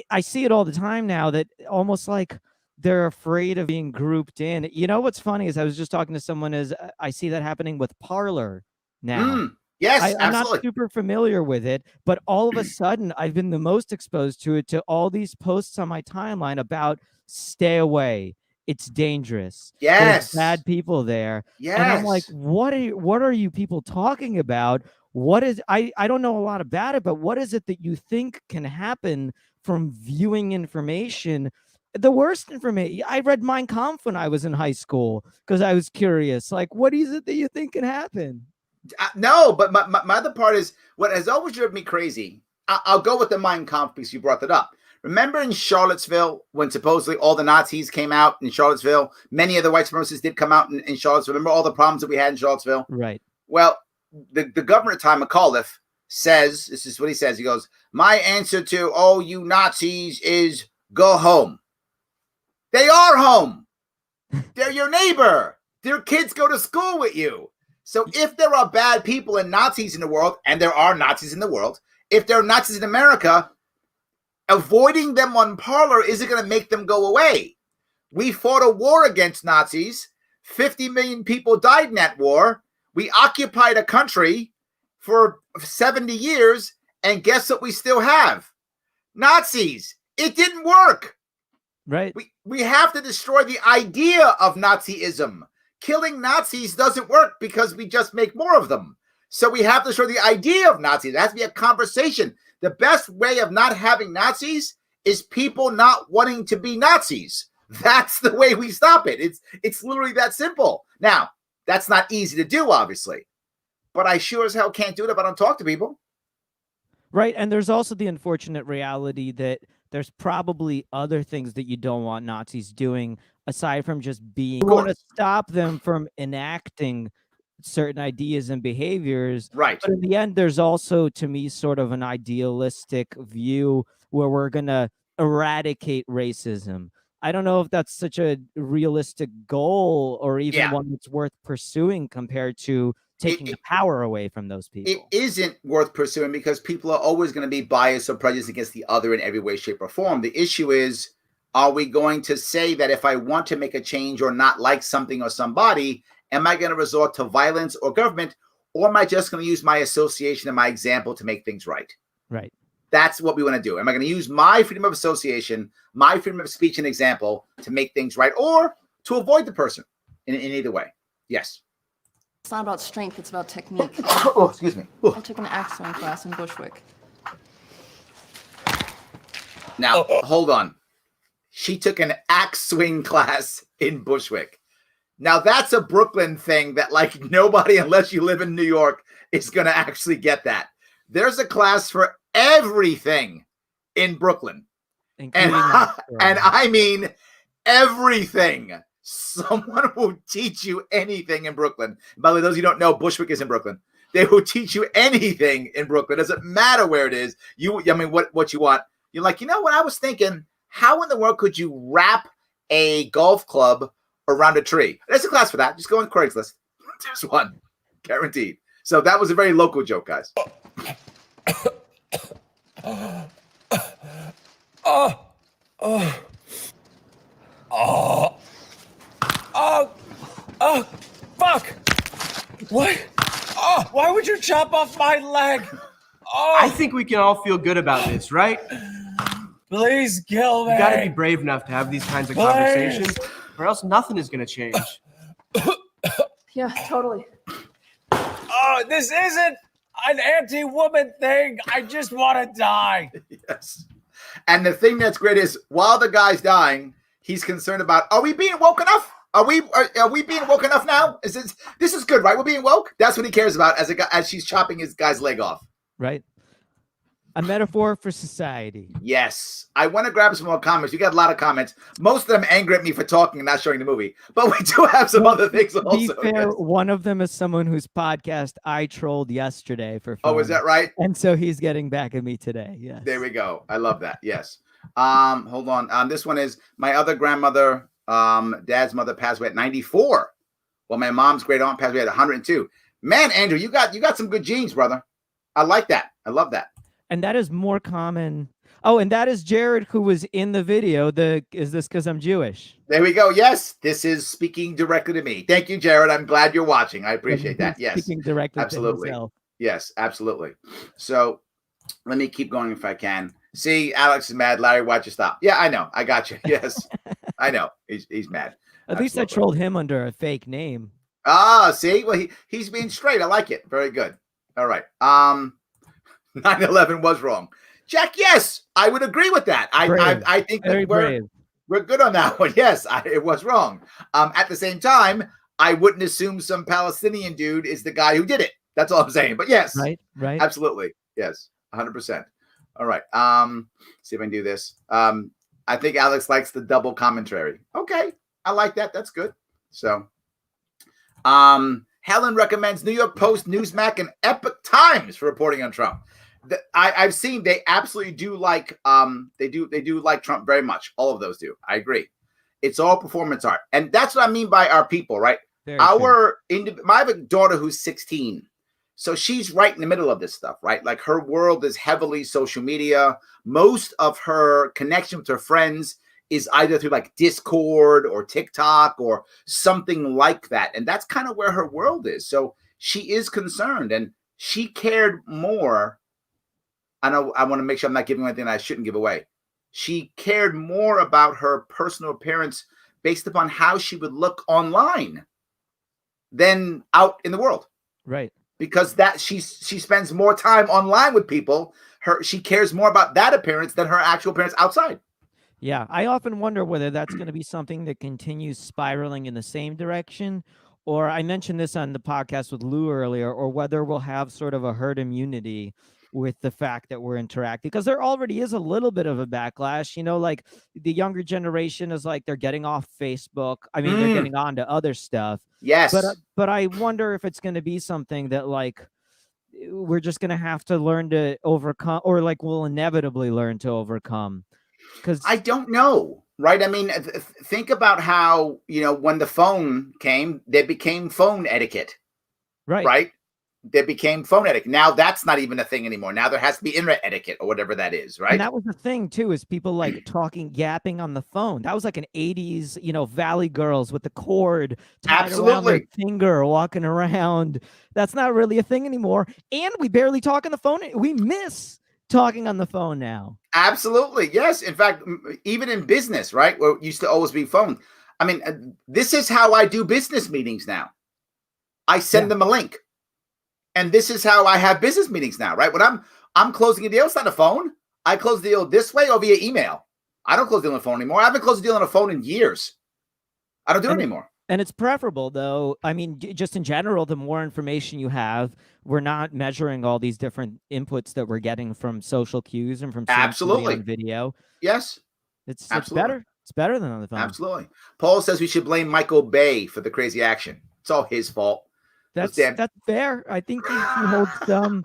I see it all the time now, that almost like they're afraid of being grouped in. You know what's funny is I was just talking to someone I see that happening with Parler now. Yes, I'm absolutely. not super familiar with it, but all of a sudden I've been the most exposed to it, to all these posts on my timeline about stay away. It's dangerous. Yes. There's bad people there. Yes. And I'm like, what are you people talking about? What is, I don't know a lot about it, but what is it that you think can happen from viewing information? The worst information. I read Mein Kampf when I was in high school because I was curious. Like, what is it that you think can happen? No, but my other part is what has always driven me crazy. I'll go with the Mein Kampf because you brought that up. Remember in Charlottesville when supposedly all the Nazis came out in Charlottesville? Many of the white supremacists did come out in Charlottesville. Remember all the problems that we had in Charlottesville? Right. Well, the governor at the time, McAuliffe, says, this is what he says. He goes, my answer to all you Nazis is go home. They are home. They're your neighbor. Their kids go to school with you. So if there are bad people and Nazis in the world, and there are Nazis in the world, if there are Nazis in America, avoiding them on Parler isn't going to make them go away. We fought a war against Nazis. 50 million people died in that war. We occupied a country for 70 years, and guess what we still have? Nazis. It didn't work. Right. We have to destroy the idea of Nazism. Killing Nazis doesn't work because we just make more of them. So we have to destroy the idea of Nazis. It has to be a conversation. The best way of not having Nazis is people not wanting to be Nazis. That's the way we stop it. It's literally that simple. Now, that's not easy to do, obviously. But I sure as hell can't do it if I don't talk to people. Right. And there's also the unfortunate reality that there's probably other things that you don't want Nazis doing aside from just being. You want to stop them from enacting certain ideas and behaviors. Right. But in the end, there's also, to me, sort of an idealistic view where we're going to eradicate racism. I don't know if that's such a realistic goal or even one that's worth pursuing compared to taking the power away from those people. It isn't worth pursuing because people are always going to be biased or prejudiced against the other in every way, shape, or form. The issue is, are we going to say that if I want to make a change or not like something or somebody, am I going to resort to violence or government? or am I just going to use my association and my example to make things right? Right. That's what we want to do. Am I going to use my freedom of association, my freedom of speech and example to make things right, or to avoid the person in either way? Yes. It's not about strength, it's about technique. Oh, excuse me. I took an axe throwing class in Bushwick. Now, hold on. She took an axe swing class in Bushwick. Now, that's a Brooklyn thing that, like, nobody, unless you live in New York, is going to actually get that. There's a class for everything in Brooklyn. And I mean everything. Someone will teach you anything in Brooklyn. By the way, those of you who don't know, Bushwick is in Brooklyn. They will teach you anything in Brooklyn. It doesn't matter where it is. What you want. You're like, you know what I was thinking? How in the world could you wrap a golf club around a tree? There's a class for that. Just go on Craigslist. There's one. Guaranteed. So that was a very local joke, guys. Fuck! What? Oh, why would you chop off my leg? Oh, I think we can all feel good about this, right? please kill me. You gotta be brave enough to have these kinds of conversations, or else nothing is gonna change. Yeah, totally. Oh, this isn't an anti-woman thing. I just want to die. Yes. And the thing that's great is while the guy's dying, he's concerned about, are we being woke enough? Are we being woke enough now? This is good, right? We're being woke. That's what he cares about as she's chopping his guy's leg off. Right. A metaphor for society. Yes. I want to grab some more comments. You got a lot of comments. Most of them angry at me for talking and not showing the movie. But we do have some other things also. To be fair, one of them is someone whose podcast I trolled yesterday for fun. Oh, is that right? And so he's getting back at me today. Yes. There we go. I love that. Yes. Hold on. This one is my other grandmother, dad's mother passed away at 94. Well, my mom's great aunt passed away at 102. Man, Andrew, you got some good genes, brother. I like that. I love that. And that is more common. Oh, and that is Jared, who was in the video. Is this because I'm Jewish? There we go. Yes, this is speaking directly to me. Thank you, Jared. I'm glad you're watching. I appreciate that. Yes, speaking directly absolutely. To himself. Yes, absolutely. So let me keep going if I can. See, Alex is mad. Larry, watch your stop. Yeah, I know. I got you. Yes, I know. He's mad. At least I trolled him under a fake name. Ah, see? Well, he's being straight. I like it. Very good. All right. 9/11 was wrong. Jack, yes, I would agree with that. I think that we're good on that one. Yes, it was wrong. At the same time, I wouldn't assume some Palestinian dude is the guy who did it. That's all I'm saying. But yes, right, absolutely, yes, 100%. All right. See if I can do this. I think Alex likes the double commentary. Okay, I like that. That's good. So, Helen recommends New York Post, Newsmax, and Epoch Times for reporting on Trump. I've seen they absolutely do like they do like Trump very much. All of those do. I agree. It's all performance art, and that's what I mean by our people, right? I have a daughter who's 16, so she's right in the middle of this stuff, right? Like her world is heavily social media. Most of her connection with her friends is either through like Discord or TikTok or something like that, and that's kind of where her world is. So she is concerned, and she cared more. I know I want to make sure I'm not giving anything I shouldn't give away. She cared more about her personal appearance based upon how she would look online than out in the world. Right. Because that she spends more time online with people. She cares more about that appearance than her actual appearance outside. Yeah. I often wonder whether that's going to be something that continues spiraling in the same direction, or I mentioned this on the podcast with Lou earlier, or whether we'll have sort of a herd immunity with the fact that we're interacting, because there already is a little bit of a backlash, like the younger generation is like, they're getting off Facebook. I mean, they're getting on to other stuff. Yes. But I wonder if it's going to be something that like, we're just going to have to learn to overcome, or like we'll inevitably learn to overcome. Because I don't know. Right. I mean, think about how, when the phone came, there became phone etiquette. Right. Right. there became phone etiquette. Now that's not even a thing anymore. Now there has to be internet etiquette or whatever that is, right? And that was the thing too, is people like talking, yapping on the phone. That was like an 80s, Valley Girls with the cord tied around their Absolutely. finger, walking around. That's not really a thing anymore. And we barely talk on the phone. We miss talking on the phone now. Absolutely. Yes. In fact, even in business, right? Where it used to always be phone. I mean, this is how I do business meetings now. I send them a link. And this is how I have business meetings now, right? When I'm closing a deal, it's not a phone. I close the deal this way or via email. I don't close the deal on the phone anymore. I haven't closed a deal on a phone in years. I don't do it anymore. And it's preferable, though. I mean, just in general, the more information you have, we're not measuring all these different inputs that we're getting from social cues and from seeing somebody on video. Yes. It's better. It's better than on the phone. Absolutely. Paul says we should blame Michael Bay for the crazy action. It's all his fault. That's fair. I think he holds some.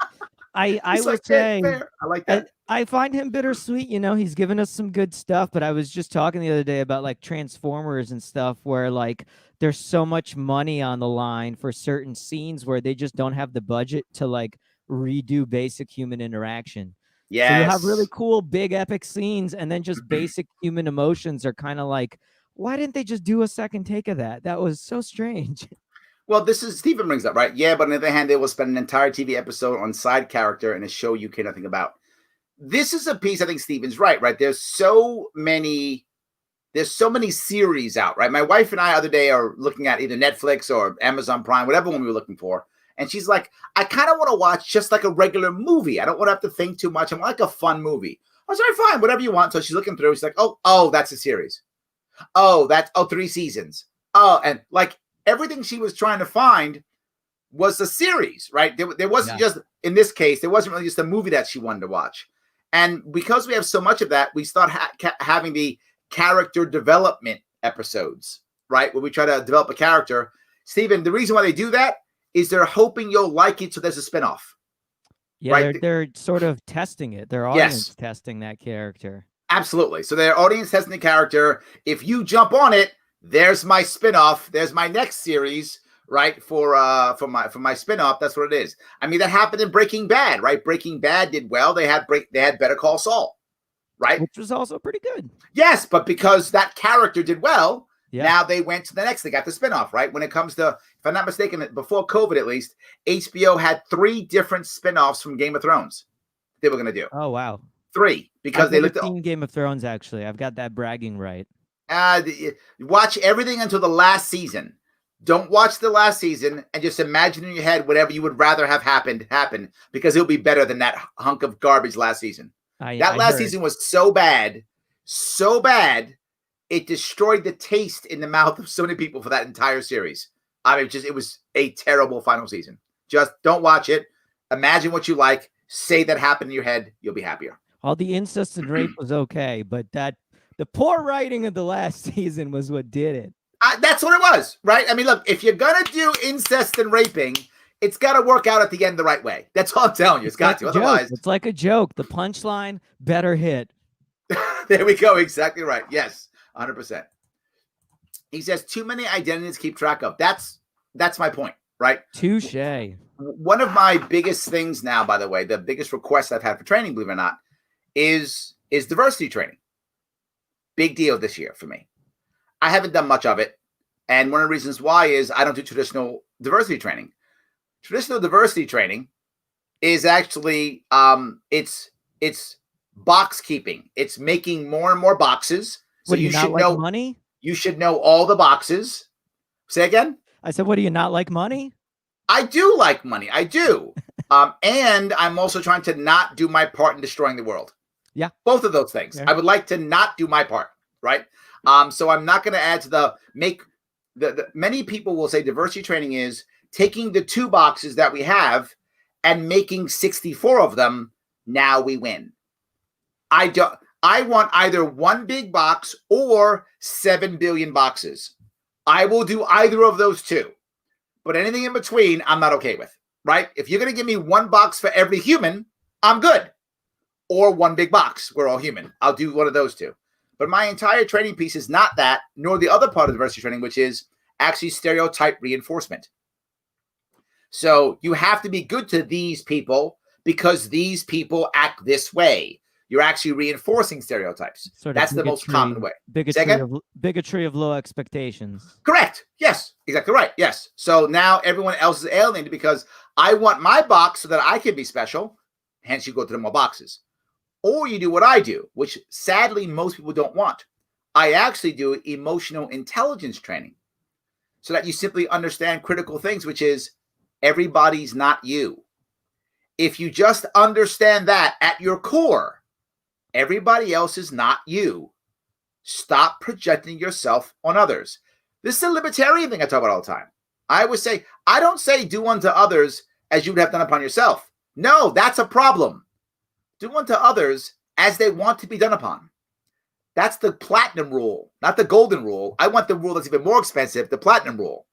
I would say fair. I like that. I find him bittersweet. He's given us some good stuff, but I was just talking the other day about like Transformers and stuff where like there's so much money on the line for certain scenes where they just don't have the budget to like redo basic human interaction. Yes. So you have really cool, big, epic scenes, and then just basic human emotions are kind of like, why didn't they just do a second take of that? That was so strange. Well, this is Stephen brings up, right? Yeah, but on the other hand, they will spend an entire TV episode on side character in a show you care nothing about. This is a piece I think Stephen's right? There's so many series out, right? My wife and I the other day are looking at either Netflix or Amazon Prime, whatever one we were looking for. And she's like, I kind of want to watch just like a regular movie. I don't want to have to think too much. I want like a fun movie. I was like, fine, whatever you want. So she's looking through. She's like, oh, that's a series. Oh, that's 3 seasons. Oh, and like everything she was trying to find was a series, right? There wasn't just, in this case, there wasn't really just a movie that she wanted to watch. And because we have so much of that, we start having the character development episodes, right? Where we try to develop a character. Stephen, the reason why they do that is they're hoping you'll like it, so there's a spinoff. Yeah, right? they're sort of testing it. They're audience testing that character. Absolutely. So their audience testing the character. If you jump on it, there's my spinoff. There's my next series, right? For my spinoff. That's what it is. I mean, that happened in Breaking Bad, right? Breaking Bad did well. They had Better Call Saul, right? Which was also pretty good. Yes, but because that character did well, now they went to the next. They got the spinoff, right? When it comes to, if I'm not mistaken, before COVID at least, HBO had 3 different spinoffs from Game of Thrones they were going to do. Oh, wow. 3, because they looked at Game of Thrones, actually. I've got that bragging right. Watch everything until the last season. Don't watch the last season and just imagine in your head whatever you would rather have happen, because it'll be better than that hunk of garbage last season. That last season was so bad, it destroyed the taste in the mouth of so many people for that entire series. I mean, it was a terrible final season. Just don't watch it. Imagine what you like. Say that happened in your head. You'll be happier. All the incest and rape was okay, but the poor writing of the last season was what did it. That's what it was, right? I mean, look, if you're going to do incest and raping, it's got to work out at the end the right way. That's all I'm telling you. It's got to. Otherwise, it's like a joke. The punchline better hit. There we go. Exactly right. Yes, 100%. He says too many identities to keep track of. That's my point, right? Touche. One of my biggest things now, by the way, the biggest request I've had for training, believe it or not, is diversity training. Big deal this year for me. I haven't done much of it. And one of the reasons why is I don't do traditional diversity training. Traditional diversity training is actually, it's box keeping. It's making more and more boxes. So you should know money. You should know all the boxes. Say again? I said, what do you not like money? I do like money. I do. And I'm also trying to not do my part in destroying the world. Yeah. Both of those things. Yeah. I would like to not do my part, right? So I'm not going to add to the many people will say diversity training is taking the 2 boxes that we have and making 64 of them. Now we win. I want either 1 big box or 7 billion boxes. I will do either of those 2. But anything in between, I'm not okay with, right? If you're going to give me 1 box for every human, I'm good. Or 1 big box. We're all human. I'll do one of those 2. But my entire training piece is not that, nor the other part of diversity training, which is actually stereotype reinforcement. So you have to be good to these people because these people act this way. You're actually reinforcing stereotypes. Sort of That's the most common way. Say again? Bigotry of low expectations. Correct. Yes, exactly right. Yes. So now everyone else is alienated because I want my box so that I can be special. Hence, you go to the more boxes. Or you do what I do, which sadly most people don't want. I actually do emotional intelligence training so that you simply understand critical things, which is everybody's not you. If you just understand that at your core, everybody else is not you. Stop projecting yourself on others. This is a libertarian thing I talk about all the time. I always say, I don't say do unto others as you would have done upon yourself. No, that's a problem. Do unto others as they want to be done upon. That's the platinum rule, not the golden rule. I want the rule that's even more expensive, the platinum rule.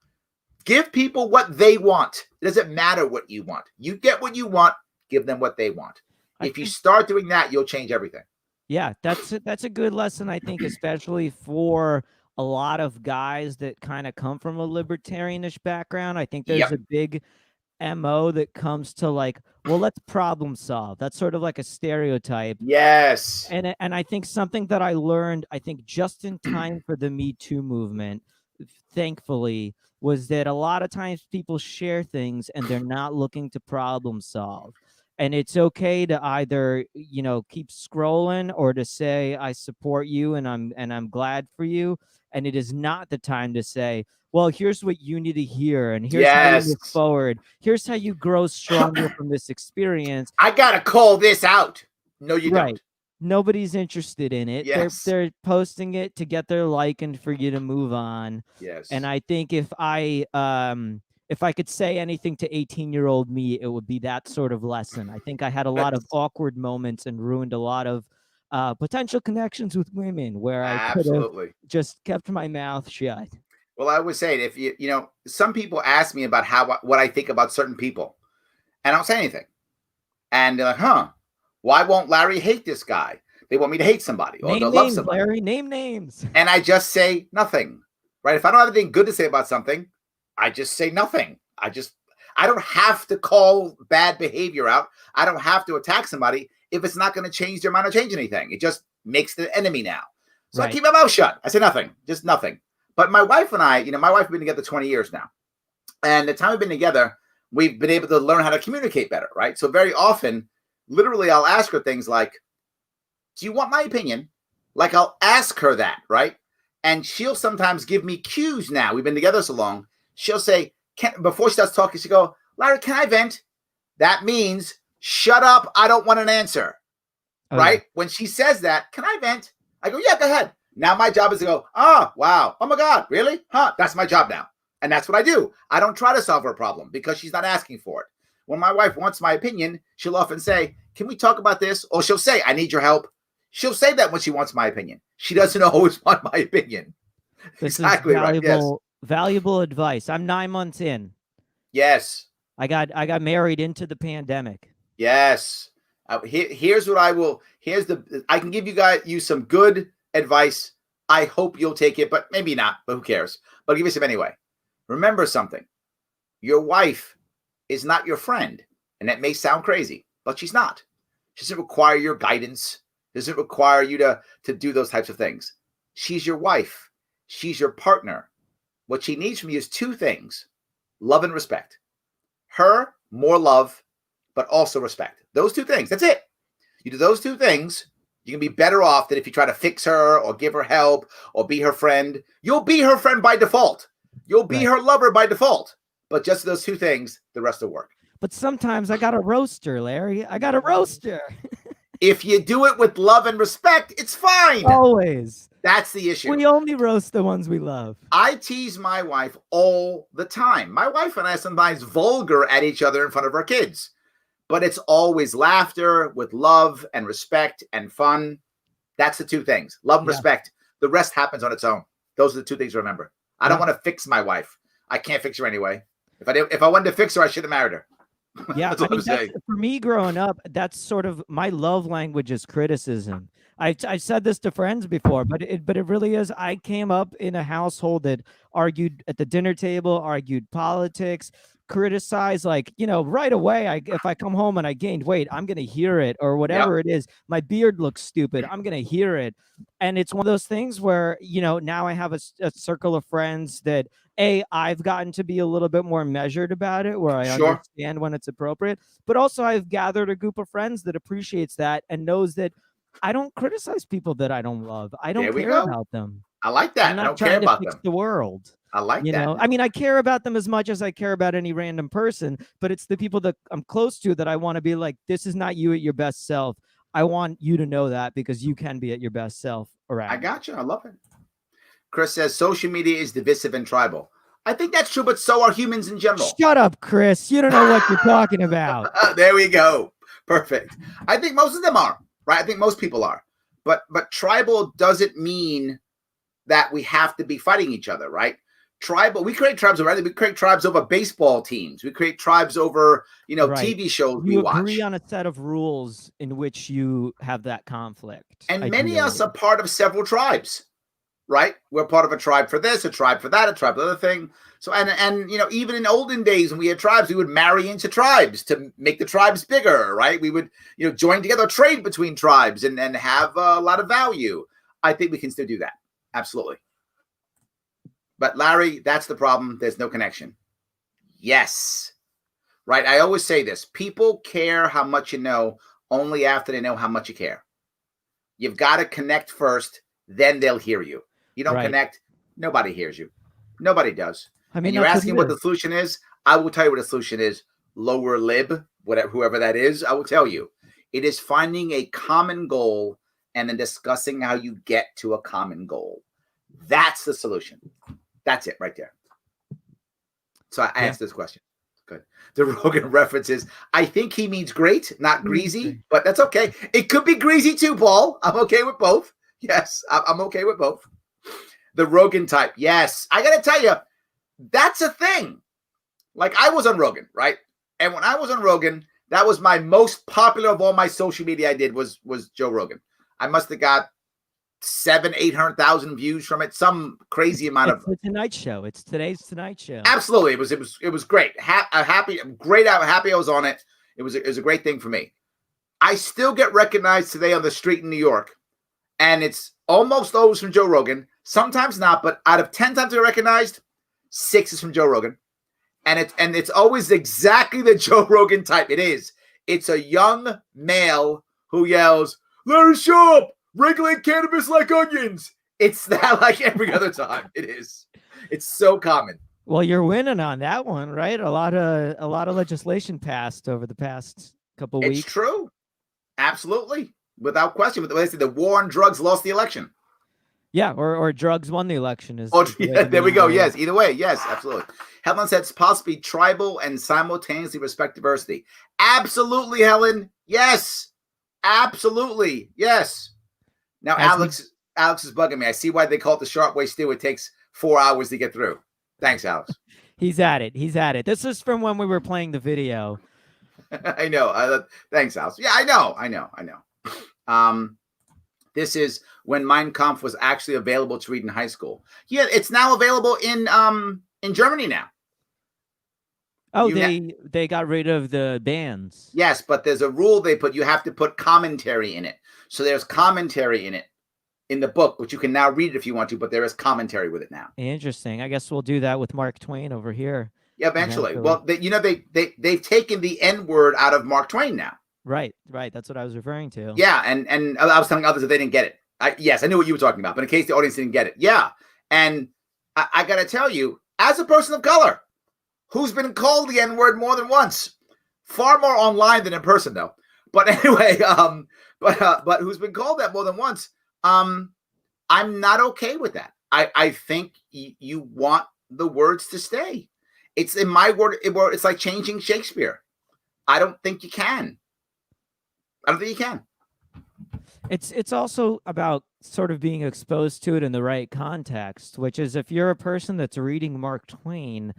Give people what they want. It doesn't matter what you want. You get what you want, give them what they want. If you start doing that, you'll change everything. Yeah, that's a good lesson, I think, especially for a lot of guys that kind of come from a libertarianish background. I think there's a big MO that comes to like, well, let's problem solve. That's sort of like a stereotype. Yes. And I think something that I learned, I think just in time for the Me Too movement, thankfully, was that a lot of times people share things and they're not looking to problem solve. And it's okay to either, you know, keep scrolling or to say, I support you and I'm glad for you. And it is not the time to say, well, here's what you need to hear. And here's how you move forward. Here's how you grow stronger from this experience. I got to call this out. No, you don't. Nobody's interested in it. Yes. They're posting it to get their like and for you to move on. Yes. And I think if I could say anything to 18-year-old me, it would be that sort of lesson. I think I had a lot of awkward moments and ruined a lot of potential connections with women where I could have just kept my mouth shut. Well, I would say if you know, some people ask me about what I think about certain people, and I don't say anything. And they're like, why won't Larry hate this guy? They want me to hate somebody or to love somebody. Larry, name names. And I just say nothing, right? If I don't have anything good to say about something, I just say nothing. I don't have to call bad behavior out. I don't have to attack somebody if it's not going to change their mind or change anything. It just makes the enemy now. So I keep my mouth shut. I say nothing, just nothing. But my wife and I, you know, my wife has been together 20 years now. And the time we've been together, we've been able to learn how to communicate better, right? So very often, literally, I'll ask her things like, do you want my opinion? Like I'll ask her that, right? And she'll sometimes give me cues now. We've been together so long. She'll say, before she starts talking, she'll go, Larry, can I vent? That means, shut up. I don't want an answer, right? When she says that, can I vent? I go, yeah, go ahead. Now my job is to go, wow. Oh my God, really? That's my job now. And that's what I do. I don't try to solve her problem because she's not asking for it. When my wife wants my opinion, she'll often say, can we talk about this? Or she'll say, I need your help. She'll say that when she wants my opinion. She doesn't always want my opinion. This exactly is valuable, right. Yes. Valuable advice. I'm 9 months in. Yes. I got married into the pandemic. Yes. Here's what I will. I can give you some good advice. I hope you'll take it, but maybe not. But who cares? But I'll give you some anyway. Remember something. Your wife is not your friend, and that may sound crazy, but she's not. She doesn't require your guidance. Doesn't require you to do those types of things. She's your wife. She's your partner. What she needs from you is two things: love and respect. Her, more love, but also respect. Those two things. That's it. You do those two things, you can be better off than if you try to fix her or give her help or be her friend. You'll be her friend by default. You'll be her lover by default. But just those two things, the rest will work. But sometimes I got a roaster, Larry. I got a roaster. If you do it with love and respect, it's fine. Always. That's the issue. We only roast the ones we love. I tease my wife all the time. My wife and I sometimes vulgar at each other in front of our kids. But it's always laughter with love and respect and fun. That's the two things. Love and respect. The rest happens on its own. Those are the two things to remember. I don't want to fix my wife. I can't fix her anyway. If I wanted to fix her, I should have married her. Yeah, for me growing up, that's sort of my love language is criticism. I've said this to friends before, but it really is. I came up in a household that argued at the dinner table, argued politics, criticize, like, right away, if I come home and I gained weight, I'm going to hear it, or whatever it is. My beard looks stupid. I'm going to hear it. And it's one of those things where, now I have a circle of friends that I've gotten to be a little bit more measured about it, where I understand when it's appropriate, but also I've gathered a group of friends that appreciates that and knows that I don't criticize people that I don't love. I don't care about them. I like that. I'm not I don't trying care to about fix them. the world. I like that. I mean, I care about them as much as I care about any random person, but it's the people that I'm close to that I want to be like, this is not you at your best self. I want you to know that, because you can be at your best self around. I got you. I love it. Chris says social media is divisive and tribal. I think that's true, but so are humans in general. Shut up, Chris. You don't know what you're talking about. There we go. Perfect. I think most of them are, right? I think most people are. But tribal doesn't mean that we have to be fighting each other, right? Tribal, we create tribes over everything. We create tribes over baseball teams. We create tribes over, TV shows we watch. You agree on a set of rules in which you have that conflict. And many of us are part of several tribes, right? We're part of a tribe for this, a tribe for that, a tribe for the other thing. So, and even in olden days when we had tribes, we would marry into tribes to make the tribes bigger, right? We would, join together, trade between tribes and have a lot of value. I think we can still do that. Absolutely. But Larry, that's the problem. There's no connection. Yes. Right. I always say this. People care how much you know only after they know how much you care. You've got to connect first, then they'll hear you. You don't connect, nobody hears you. Nobody does. I mean, and you're asking what the solution is. I will tell you what the solution is. Lower lib, whatever, whoever that is, I will tell you. It is finding a common goal and then discussing how you get to a common goal. That's the solution. That's it right there. So I asked this question. Good. The Rogan references, I think he means great, not greasy, but that's okay. It could be greasy too, Paul. I'm okay with both. Yes, I'm okay with both. The Rogan type. Yes. I got to tell you, that's a thing. Like, I was on Rogan, right? And when I was on Rogan, that was my most popular of all my social media I did was Joe Rogan. I must have got 700,000-800,000 views from it, some crazy amount of. The Tonight Show. It's today's Tonight Show. Absolutely, it was great. Happy I was on it. It was a great thing for me. I still get recognized today on the street in New York, and it's almost always from Joe Rogan. Sometimes not, but out of 10 times I get recognized, 6 is from Joe Rogan, and it's always exactly the Joe Rogan type. It is. It's a young male who yells, "Larry Sharpe, wriggling cannabis like onions." It's that like every other time. It is. It's so common. Well, you're winning on that one, right? A lot of legislation passed over the past couple weeks. It's true. Absolutely. Without question. But they said the war on drugs lost the election. Yeah, or drugs won the election. There we go. Yes, either way. Yes, absolutely. Helen said it's possibly tribal and simultaneously respect diversity. Absolutely, Helen. Yes. Absolutely. Yes. Now, Alex is bugging me. I see why they call it the Sharpe Way stew. It takes 4 hours to get through. Thanks, Alex. He's at it. This is from when we were playing the video. I know. Thanks, Alex. Yeah, I know. This is when Mein Kampf was actually available to read in high school. Yeah, it's now available in Germany now. Oh, they got rid of the bans. Yes, but there's a rule they put. You have to put commentary in it. So there's commentary in it in the book, which you can now read it if you want to, but there is commentary with it now. Interesting. I guess we'll do that with Mark Twain over here. Yeah, eventually. Well, they've taken the N word out of Mark Twain now. Right. That's what I was referring to. Yeah, and I was telling others that they didn't get it. Yes, I knew what you were talking about, but in case the audience didn't get it. Yeah, and I got to tell you, as a person of color who's been called the N-word more than once, far more online than in person, though. But anyway, but who's been called that more than once, I'm not okay with that. I think you want the words to stay. It's in my word. It's like changing Shakespeare. I don't think you can. It's also about sort of being exposed to it in the right context, which is if you're a person that's reading Mark Twain,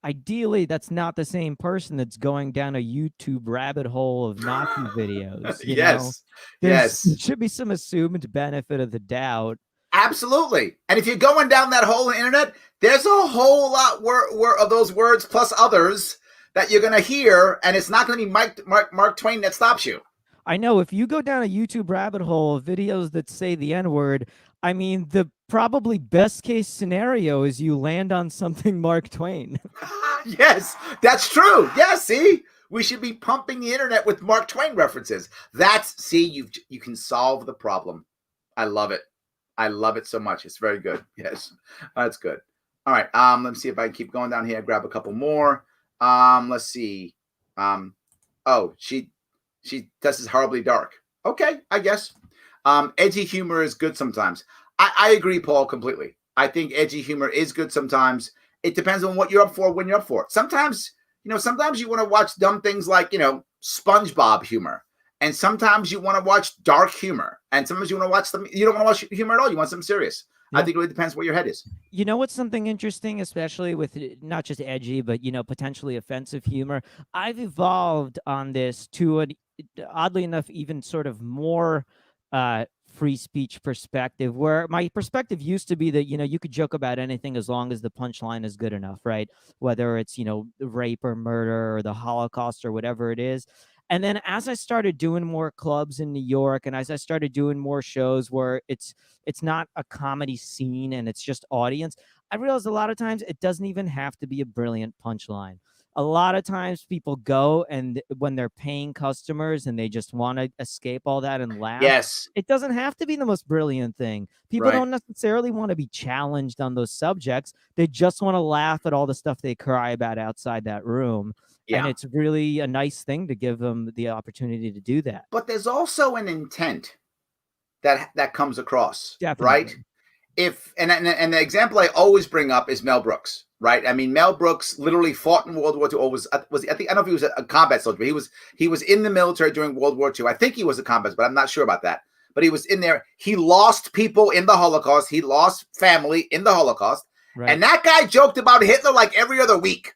ideally that's not the same person that's going down a YouTube rabbit hole of Nazi videos. Yes. There should be some assumed benefit of the doubt. Absolutely. And if you're going down that hole on the internet, there's a whole lot of those words plus others that you're going to hear, and it's not going to be Mark Twain that stops you. I know if you go down a YouTube rabbit hole of videos that say the N-word, I mean, the probably best case scenario is you land on something Mark Twain. Yes, that's true. Yeah, see? We should be pumping the internet with Mark Twain references. You can solve the problem. I love it. I love it so much. It's very good. Yes, that's good. All right. Let me see if I can keep going down here. Grab a couple more. Let's see. She this is horribly dark. Okay, I guess. Edgy humor is good sometimes. I agree, Paul, completely. I think edgy humor is good sometimes. It depends on what you're up for when you're up for it. Sometimes you want to watch dumb things like, SpongeBob humor. And sometimes you want to watch dark humor. And sometimes you want to watch you don't want to watch humor at all. You want something serious. Yeah. I think it really depends where your head is. You know what's something interesting, especially with not just edgy, but, potentially offensive humor? I've evolved on this to an, oddly enough, even sort of more free speech perspective, where my perspective used to be that, you could joke about anything as long as the punchline is good enough, right? Whether it's, rape or murder or the Holocaust or whatever it is. And then as I started doing more clubs in New York, and as I started doing more shows where it's not a comedy scene and it's just audience, I realized a lot of times it doesn't even have to be a brilliant punchline. A lot of times people go, and when they're paying customers and they just want to escape all that and laugh, yes, it doesn't have to be the most brilliant thing. People don't necessarily want to be challenged on those subjects. They just want to laugh at all the stuff they cry about outside that room. Yeah. And it's really a nice thing to give them the opportunity to do that. But there's also an intent that comes across, Definitely. Right? And the example I always bring up is Mel Brooks, right? I mean, Mel Brooks literally fought in World War II. I don't know if he was a combat soldier, but he was in the military during World War II. I think he was a combat, but I'm not sure about that. But he was in there. He lost people in the Holocaust. He lost family in the Holocaust. Right. And that guy joked about Hitler like every other week.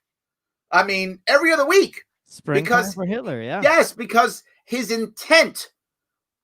I mean, every other week. Springtime for Hitler, yeah. Yes, because his intent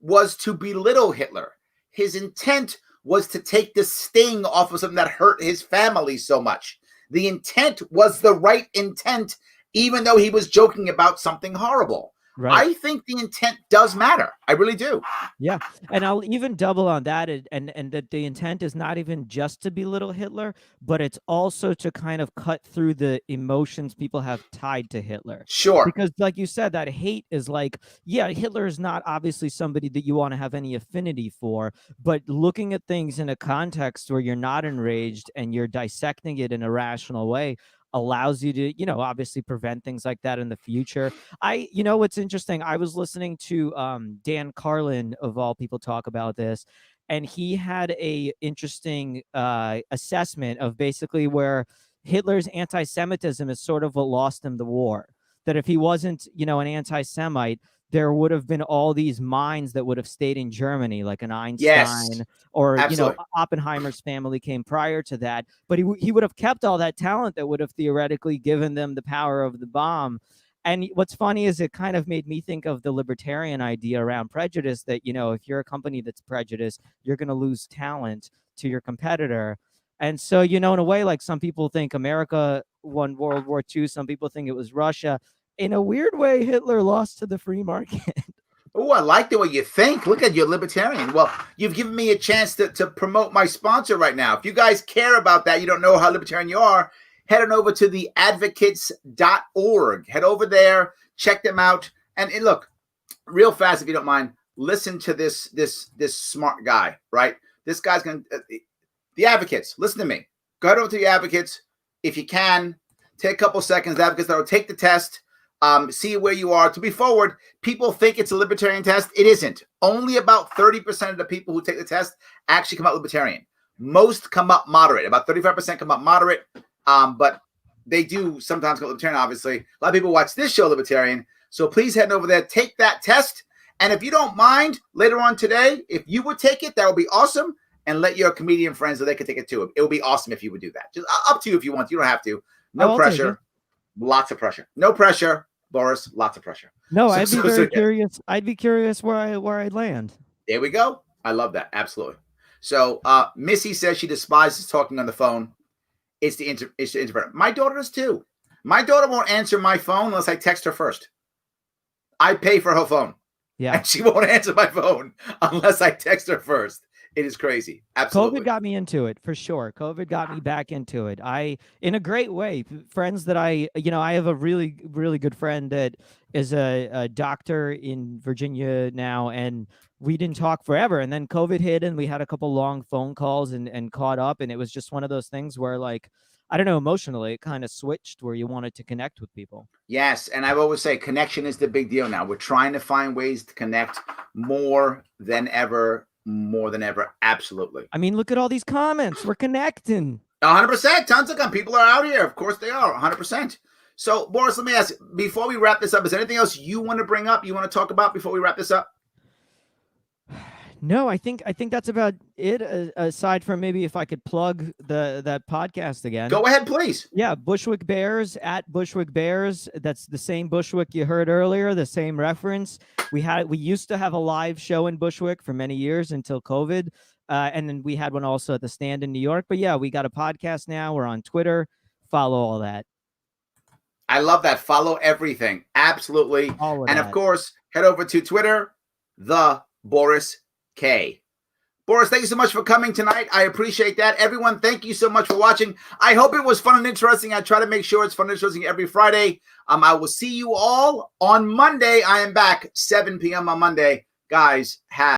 was to belittle Hitler. His intent was to take the sting off of something that hurt his family so much. The intent was the right intent, even though he was joking about something horrible. Right. I think the intent does matter. I really do. Yeah. And I'll even double on that, and that the intent is not even just to belittle Hitler, but it's also to kind of cut through the emotions people have tied to Hitler. Sure. Because like you said, that hate is like, yeah, Hitler is not obviously somebody that you want to have any affinity for, but looking at things in a context where you're not enraged and you're dissecting it in a rational way allows you to, obviously prevent things like that in the future. What's interesting, I was listening to Dan Carlin, of all people, talk about this, and he had a interesting assessment of basically where Hitler's anti-Semitism is sort of what lost him the war. That if he wasn't, an anti-Semite, there would have been all these minds that would have stayed in Germany, like an Einstein, yes, or, absolutely. Oppenheimer's family came prior to that. But he would have kept all that talent that would have theoretically given them the power of the bomb. And what's funny is it kind of made me think of the libertarian idea around prejudice that, if you're a company that's prejudiced, you're going to lose talent to your competitor. And so, in a way, like some people think America won World War II, some people think it was Russia. In a weird way, Hitler lost to the free market. Oh, I like the way you think. Look at you, libertarian. Well, you've given me a chance to promote my sponsor right now. If you guys care about that, you don't know how libertarian you are, head on over to theadvocates.org. Head over there, check them out. And look, real fast, if you don't mind, listen to this smart guy, right? This guy's going to, the Advocates, listen to me. Go ahead over to the Advocates. If you can, take a couple seconds. The Advocates that will take the test. See where you are. To be forward, people think it's a libertarian test. It isn't. Only about 30% of the people who take the test actually come out libertarian. Most come up moderate. About 35% come up moderate. But they do sometimes come up libertarian, obviously. A lot of people watch this show libertarian. So please head over there, take that test. And if you don't mind, later on today, if you would take it, that would be awesome. And let your comedian friends so they can take it too. It would be awesome if you would do that. Just up to you if you want. You don't have to. No pressure. Lots of pressure. No pressure. Boris, lots of pressure. No, I'd be very curious. I'd be curious where I'd land. There we go. I love that. Absolutely. So Missy says she despises talking on the phone. It's the introvert. My daughter does too. My daughter won't answer my phone unless I text her first. I pay for her phone. Yeah. And she won't answer my phone unless I text her first. It is crazy. Absolutely. COVID got me into it for sure. COVID got me back into it. In a great way. Friends that I have a really, really good friend that is a doctor in Virginia now, and we didn't talk forever. And then COVID hit, and we had a couple long phone calls and caught up. And it was just one of those things where, like, I don't know, emotionally, it kind of switched where you wanted to connect with people. Yes, and I always say connection is the big deal now. We're trying to find ways to connect more than ever. Absolutely. I mean, look at all these comments. We're connecting. 100%. Tons of people are out here. Of course they are. 100%. So, Boris, let me ask, before we wrap this up, is there anything else you want to bring up, you want to talk about before we wrap this up? No, I think that's about it. Aside from maybe if I could plug that podcast again. Go ahead, please. Yeah, Bushwick Bears at Bushwick Bears. That's the same Bushwick you heard earlier. The same reference. We used to have a live show in Bushwick for many years until COVID, and then we had one also at the Stand in New York. But yeah, we got a podcast now. We're on Twitter. Follow all that. I love that. Follow everything. Absolutely. All of and that. of course, head over to Twitter, the Boris K. Boris, thank you so much for coming tonight. I appreciate that. Everyone, thank you so much for watching. I hope it was fun and interesting. I try to make sure it's fun and interesting every Friday. I will see you all on Monday. I am back 7 p.m. on Monday. Guys, have